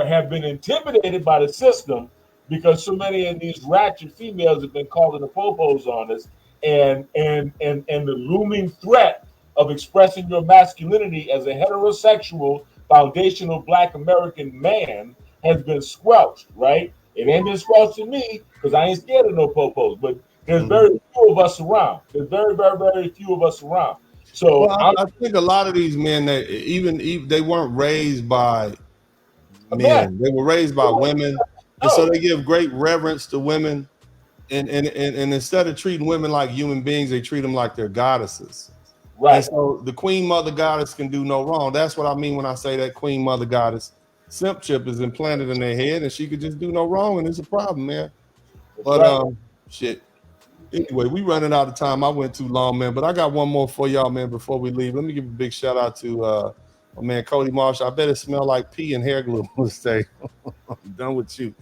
have been intimidated by the system, because so many of these ratchet females have been calling the popos on us, and the looming threat of expressing your masculinity as a heterosexual, foundational Black American man has been squelched, right? It ain't been squelched to me, because I ain't scared of no popos, but there's very few of us around. There's very, very, very few of us around. So I think a lot of these men, that even they weren't raised by men. They were raised by women. And so they give great reverence to women, and instead of treating women like human beings, they treat them like they're goddesses. Right. And so the Queen Mother Goddess can do no wrong. That's what I mean when I say that Queen Mother Goddess simp chip is implanted in their head, and she could just do no wrong, and it's a problem, man. But shit. Anyway, we running out of time. I went too long, man. But I got one more for y'all, man, before we leave. Let me give a big shout out to my man Cody Marshall. I bet it smell like pee and hair glue. I'm done with you.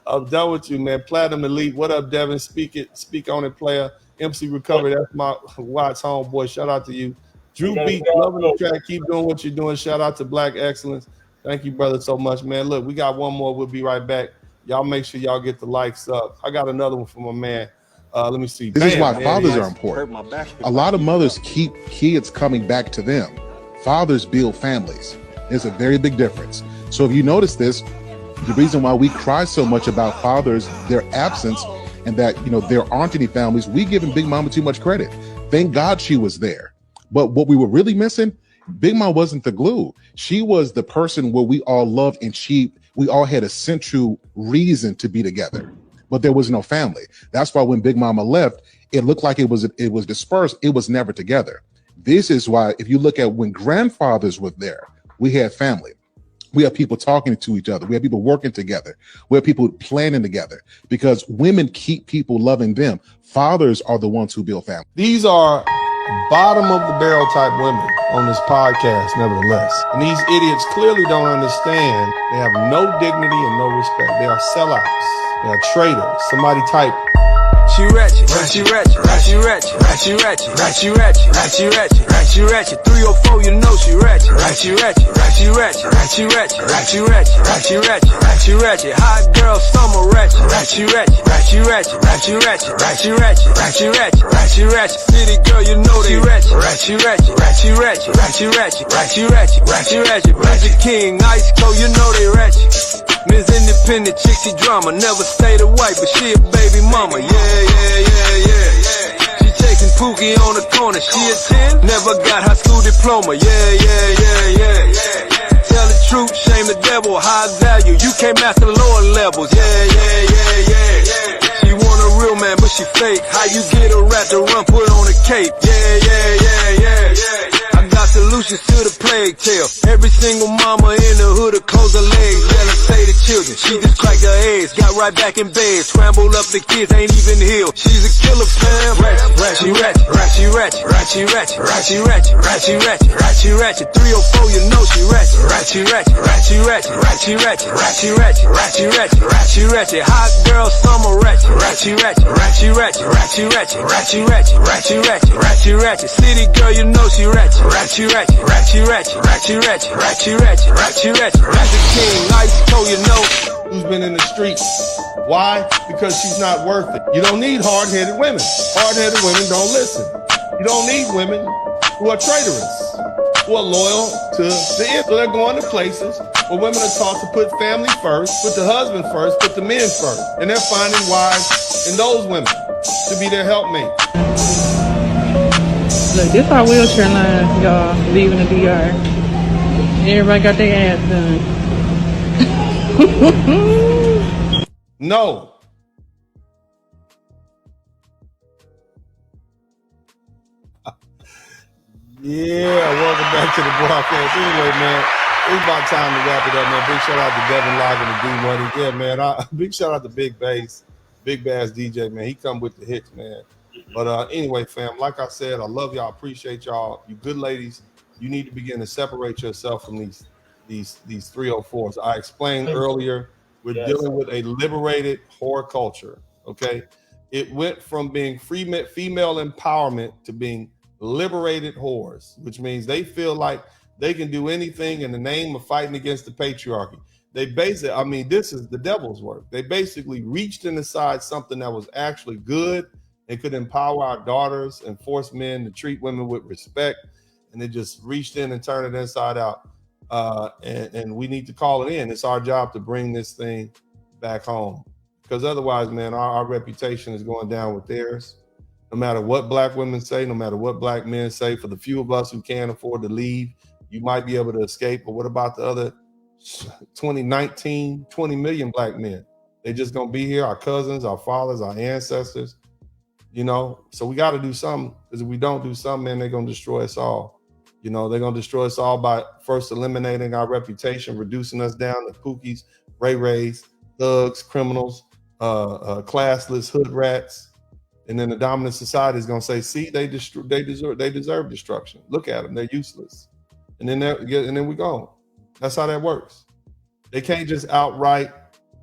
I'm done with you, man. Platinum Elite. What up, Devin? Speak on it, player. MC Recovery. That's my Watts homeboy. Shout out to you. Drew Beat, loving the track. Keep doing what you're doing. Shout out to Black Excellence. Thank you, brother, so much, man. Look, we got one more. We'll be right back. Y'all make sure y'all get the likes up. I got another one for my man. Let me see. This is why fathers are important. A lot of mothers keep kids coming back to them. Fathers build families. There's a very big difference. So if you notice this, the reason why we cry so much about fathers, their absence, and that, you know, there aren't any families, we giving Big Mama too much credit. Thank God she was there. But what we were really missing, Big Mama wasn't the glue. She was the person where we all loved, and we all had a central reason to be together. But there was no family. That's why when Big Mama left, it looked like it was dispersed. It was never together. This is why, if you look at when grandfathers were there, we had family. We have people talking to each other. We have people working together. We have people planning together, because women keep people loving them. Fathers are the ones who build family. These are bottom of the barrel type women on this podcast, nevertheless. And these idiots clearly don't understand. They have no dignity and no respect. They are sellouts. They are traitors. Somebody type. She ratchet, she ratchet, she ratchet, she ratchet, she ratchet, she ratchet, she ratchet. 304, you know she ratchet, she ratchet, she ratchet, she ratchet, she ratchet, she ratchet, she ratchet. Hot girl summer ratchet, she ratchet, she ratchet, she ratchet, she ratchet, she ratchet, she ratchet. City girl, you know they ratchet, she ratchet, she ratchet, she ratchet, she ratchet, she ratchet. Magic King, Ice Cold, you know they ratchet. Miss Independent chick, she drama, never stayed a wife, but she a baby mama, yeah. She chasing Pookie on the corner, she a 10, never got high school diploma, yeah. Tell the truth, shame the devil, high value, you came after the lower levels, yeah. She want a real man, but she fake. How you get a rat to run, put on a cape? Yeah. I got solutions to the plague tale. Every single mama in the hood will close her legs. Let her say the children. She just cracked her eggs, got right back in bed. Scrambled up the kids, ain't even healed. She's a killer, fam. Ratchet. 304, you know she ratchet. Hot girl, summer ratchet. City girl, you know she ratchet. Magic King, ice cold, you know. Who's been in the streets? Why? Because she's not worth it. You don't need hard-headed women. Hard-headed women don't listen. You don't need women who are traitorous, who are loyal to the end. So they're going to places where women are taught to put family first, put the husband first, put the men first. And they're finding wives in those women to be their helpmate. Look, this our wheelchair line, y'all, leaving the DR. Everybody got their ass done. No. Yeah, welcome back to the broadcast. Anyway, man, it's about time to wrap it up, man. Big shout out to Devin Logan and D Money. Yeah, man. Big shout out to Big Bass DJ, man. He come with the hits, man. But anyway, fam, like I said, I love y'all, appreciate y'all. You good ladies, you need to begin to separate yourself from these 304s. I explained earlier, we're dealing with a liberated whore culture. Okay, it went from being female empowerment to being liberated whores, which means they feel like they can do anything in the name of fighting against the patriarchy. They basically, I mean, this is the devil's work. They basically reached and aside something that was actually good and could empower our daughters and force men to treat women with respect, and they just reached in and turned it inside out. And we need to call it in. It's our job to bring this thing back home, because otherwise, man, our reputation is going down with theirs. No matter what black women say, no matter what black men say, for the few of us who can't afford to leave, you might be able to escape. But what about the other 20 million black men? They're just going to be here, our cousins, our fathers, our ancestors, you know? So we got to do something, because if we don't do something, man, they're going to destroy us all. You know, they're going to destroy us all by first eliminating our reputation, reducing us down to pookies, ray-rays, thugs, criminals, classless hood rats. And then the dominant society is going to say, see, they deserve destruction. Look at them. They're useless. And then we're gone. That's how that works. They can't just outright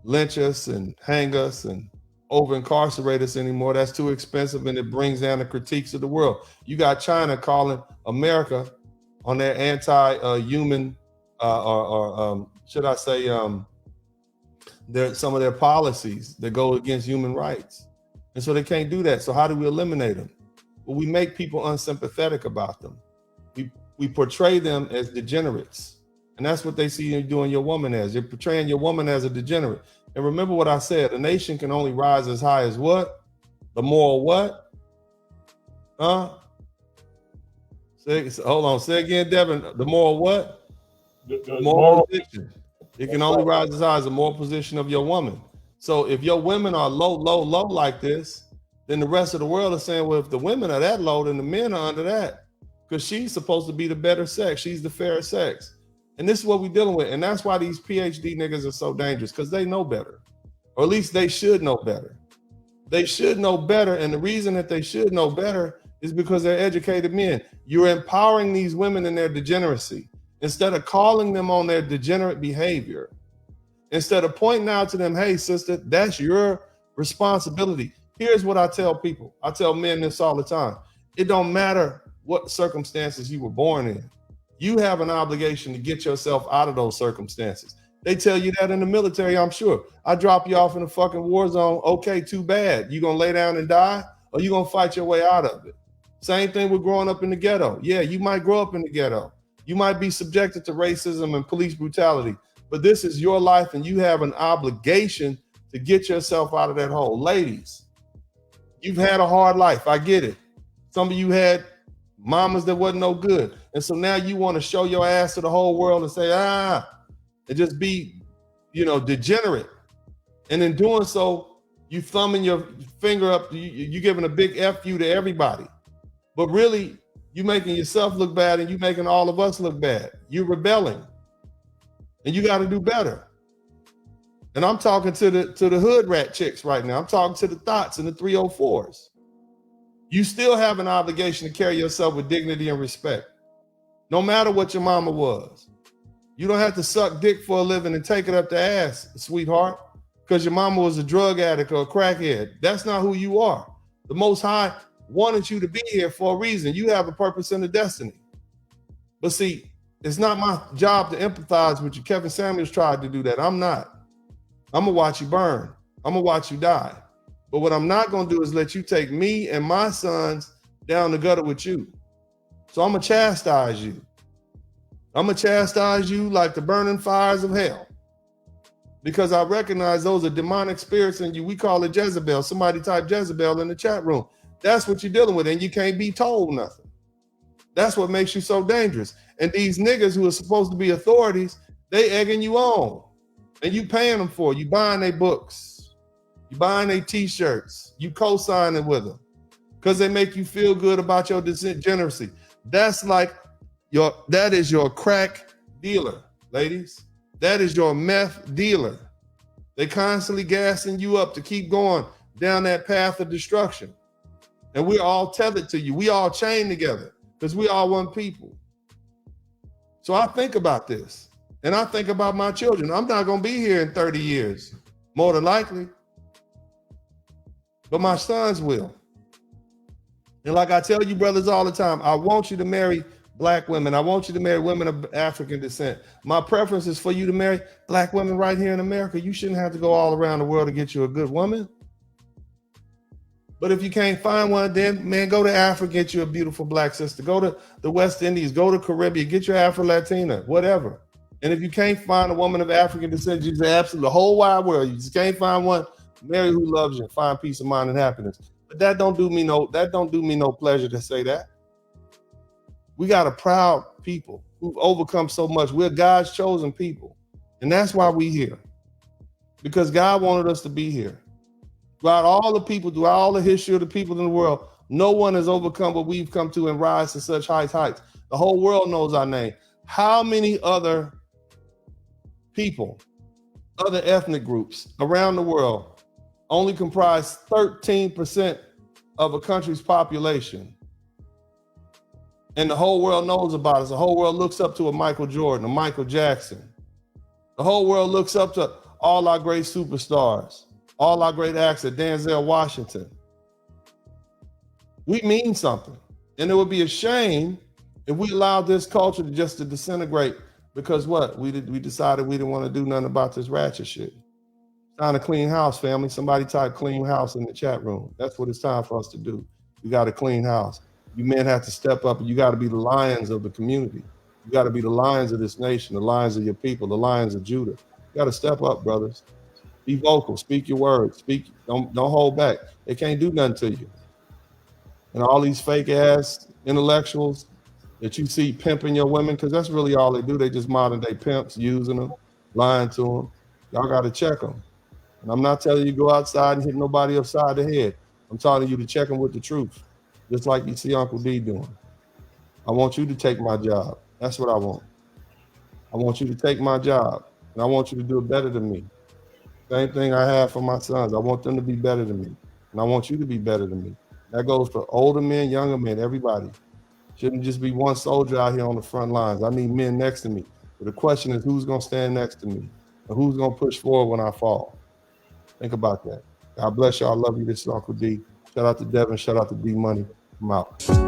lynch us and hang us and over-incarcerate us anymore. That's too expensive, and it brings down the critiques of the world. You got China calling America on their anti-human, should I say, some of their policies that go against human rights. And so they can't do that. So how do we eliminate them? Well, we make people unsympathetic about them. We portray them as degenerates. And that's what they see you doing your woman as. You're portraying your woman as a degenerate. And remember what I said, a nation can only rise as high as what? The moral what? Hold on, say again, Devin. The moral what? The moral position. It can only rise as high as the moral position of your woman. So if your women are low like this, then the rest of the world is saying, well, if the women are that low, then the men are under that, because she's supposed to be the better sex. She's the fairer sex. And this is what we're dealing with. And that's why these PhD niggas are so dangerous, because they know better. Or at least they should know better. They should know better. And the reason that they should know better is because they're educated men. You're empowering these women in their degeneracy instead of calling them on their degenerate behavior. Instead of pointing out to them, hey, sister, that's your responsibility. Here's what I tell people. I tell men this all the time. It don't matter what circumstances you were born in. You have an obligation to get yourself out of those circumstances. They tell you that in the military, I'm sure. I drop you off in a fucking war zone. Okay, too bad. You gonna lay down and die, or you gonna fight your way out of it? Same thing with growing up in the ghetto. Yeah, you might grow up in the ghetto. You might be subjected to racism and police brutality. But this is your life, and you have an obligation to get yourself out of that hole. Ladies, you've had a hard life. I get it. Some of you had mamas that wasn't no good. And so now you want to show your ass to the whole world and say, and just be, degenerate. And in doing so, You thumbing your finger up, you giving a big F you to everybody. But really, you making yourself look bad and you making all of us look bad. You're rebelling. And you got to do better. And I'm talking to the hood rat chicks right now. I'm talking to the thoughts and the 304s. You still have an obligation to carry yourself with dignity and respect, no matter what your mama was. You don't have to suck dick for a living and take it up the ass, sweetheart, because your mama was a drug addict or a crackhead. That's not who you are. The Most High wanted you to be here for a reason. You have a purpose and a destiny. But see, it's not my job to empathize with you. Kevin Samuels tried to do that. I'm not. I'm gonna watch you burn. I'm gonna watch you die. But what I'm not gonna do is let you take me and my sons down the gutter with you. So I'm gonna chastise you. I'm gonna chastise you like the burning fires of hell. Because I recognize those are demonic spirits in you. We call it Jezebel. Somebody type Jezebel in the chat room. That's what you're dealing with, and you can't be told nothing. That's what makes you so dangerous. And these niggas who are supposed to be authorities, they egging you on. And you paying them for it. You buying their books. You buying their t-shirts. You co-signing with them. Because they make you feel good about your degeneracy. That's like that is your crack dealer, ladies. That is your meth dealer. They constantly gassing you up to keep going down that path of destruction. And we're all tethered to you. We all chained together because we all one people. So I think about this. And I think about my children. I'm not going to be here in 30 years, more than likely. But my sons will. And like I tell you brothers all the time, I want you to marry Black women. I want you to marry women of African descent. My preference is for you to marry Black women right here in America. You shouldn't have to go all around the world to get you a good woman. But if you can't find one, then man, go to Africa, get you a beautiful Black sister. Go to the West Indies, go to Caribbean, get your Afro-Latina, whatever. And if you can't find a woman of African descent, you say absolutely the whole wide world. You just can't find one. Marry who loves you, find peace of mind and happiness. But that don't do me no pleasure to say that. We got a proud people who've overcome so much. We're God's chosen people. And that's why we're here. Because God wanted us to be here. Throughout all the people, throughout all the history of the people in the world, no one has overcome what we've come to and rise to such heights. The whole world knows our name. How many other people, other ethnic groups around the world only comprise 13% of a country's population? And the whole world knows about us. The whole world looks up to a Michael Jordan, a Michael Jackson. The whole world looks up to all our great superstars, all our great actors, Denzel Washington. We mean something. And it would be a shame if we allowed this culture to disintegrate because what? We decided we didn't want to do nothing about this ratchet shit. Time to clean house, family. Somebody type clean house in the chat room. That's what it's time for us to do. We got to clean house. You men have to step up and you got to be the lions of the community. You got to be the lions of this nation, the lions of your people, the lions of Judah. You got to step up, brothers. Be vocal, speak your words, don't hold back. They can't do nothing to you. And all these fake ass intellectuals that you see pimping your women, because that's really all they do. They just modern day pimps, using them, lying to them. Y'all got to check them. And I'm not telling you to go outside and hit nobody upside the head. I'm telling you to check them with the truth, just like you see Uncle D doing. I want you to take my job. That's what I want. I want you to take my job, and I want you to do it better than me. Same thing I have for my sons. I want them to be better than me, and I want you to be better than me. That goes for older men, younger men, everybody. Shouldn't just be one soldier out here on the front lines. I need men next to me. But the question is, who's going to stand next to me? And who's going to push forward when I fall? Think about that. God bless y'all. I love you. This is Uncle D. Shout out to Devin. Shout out to D Money. I'm out.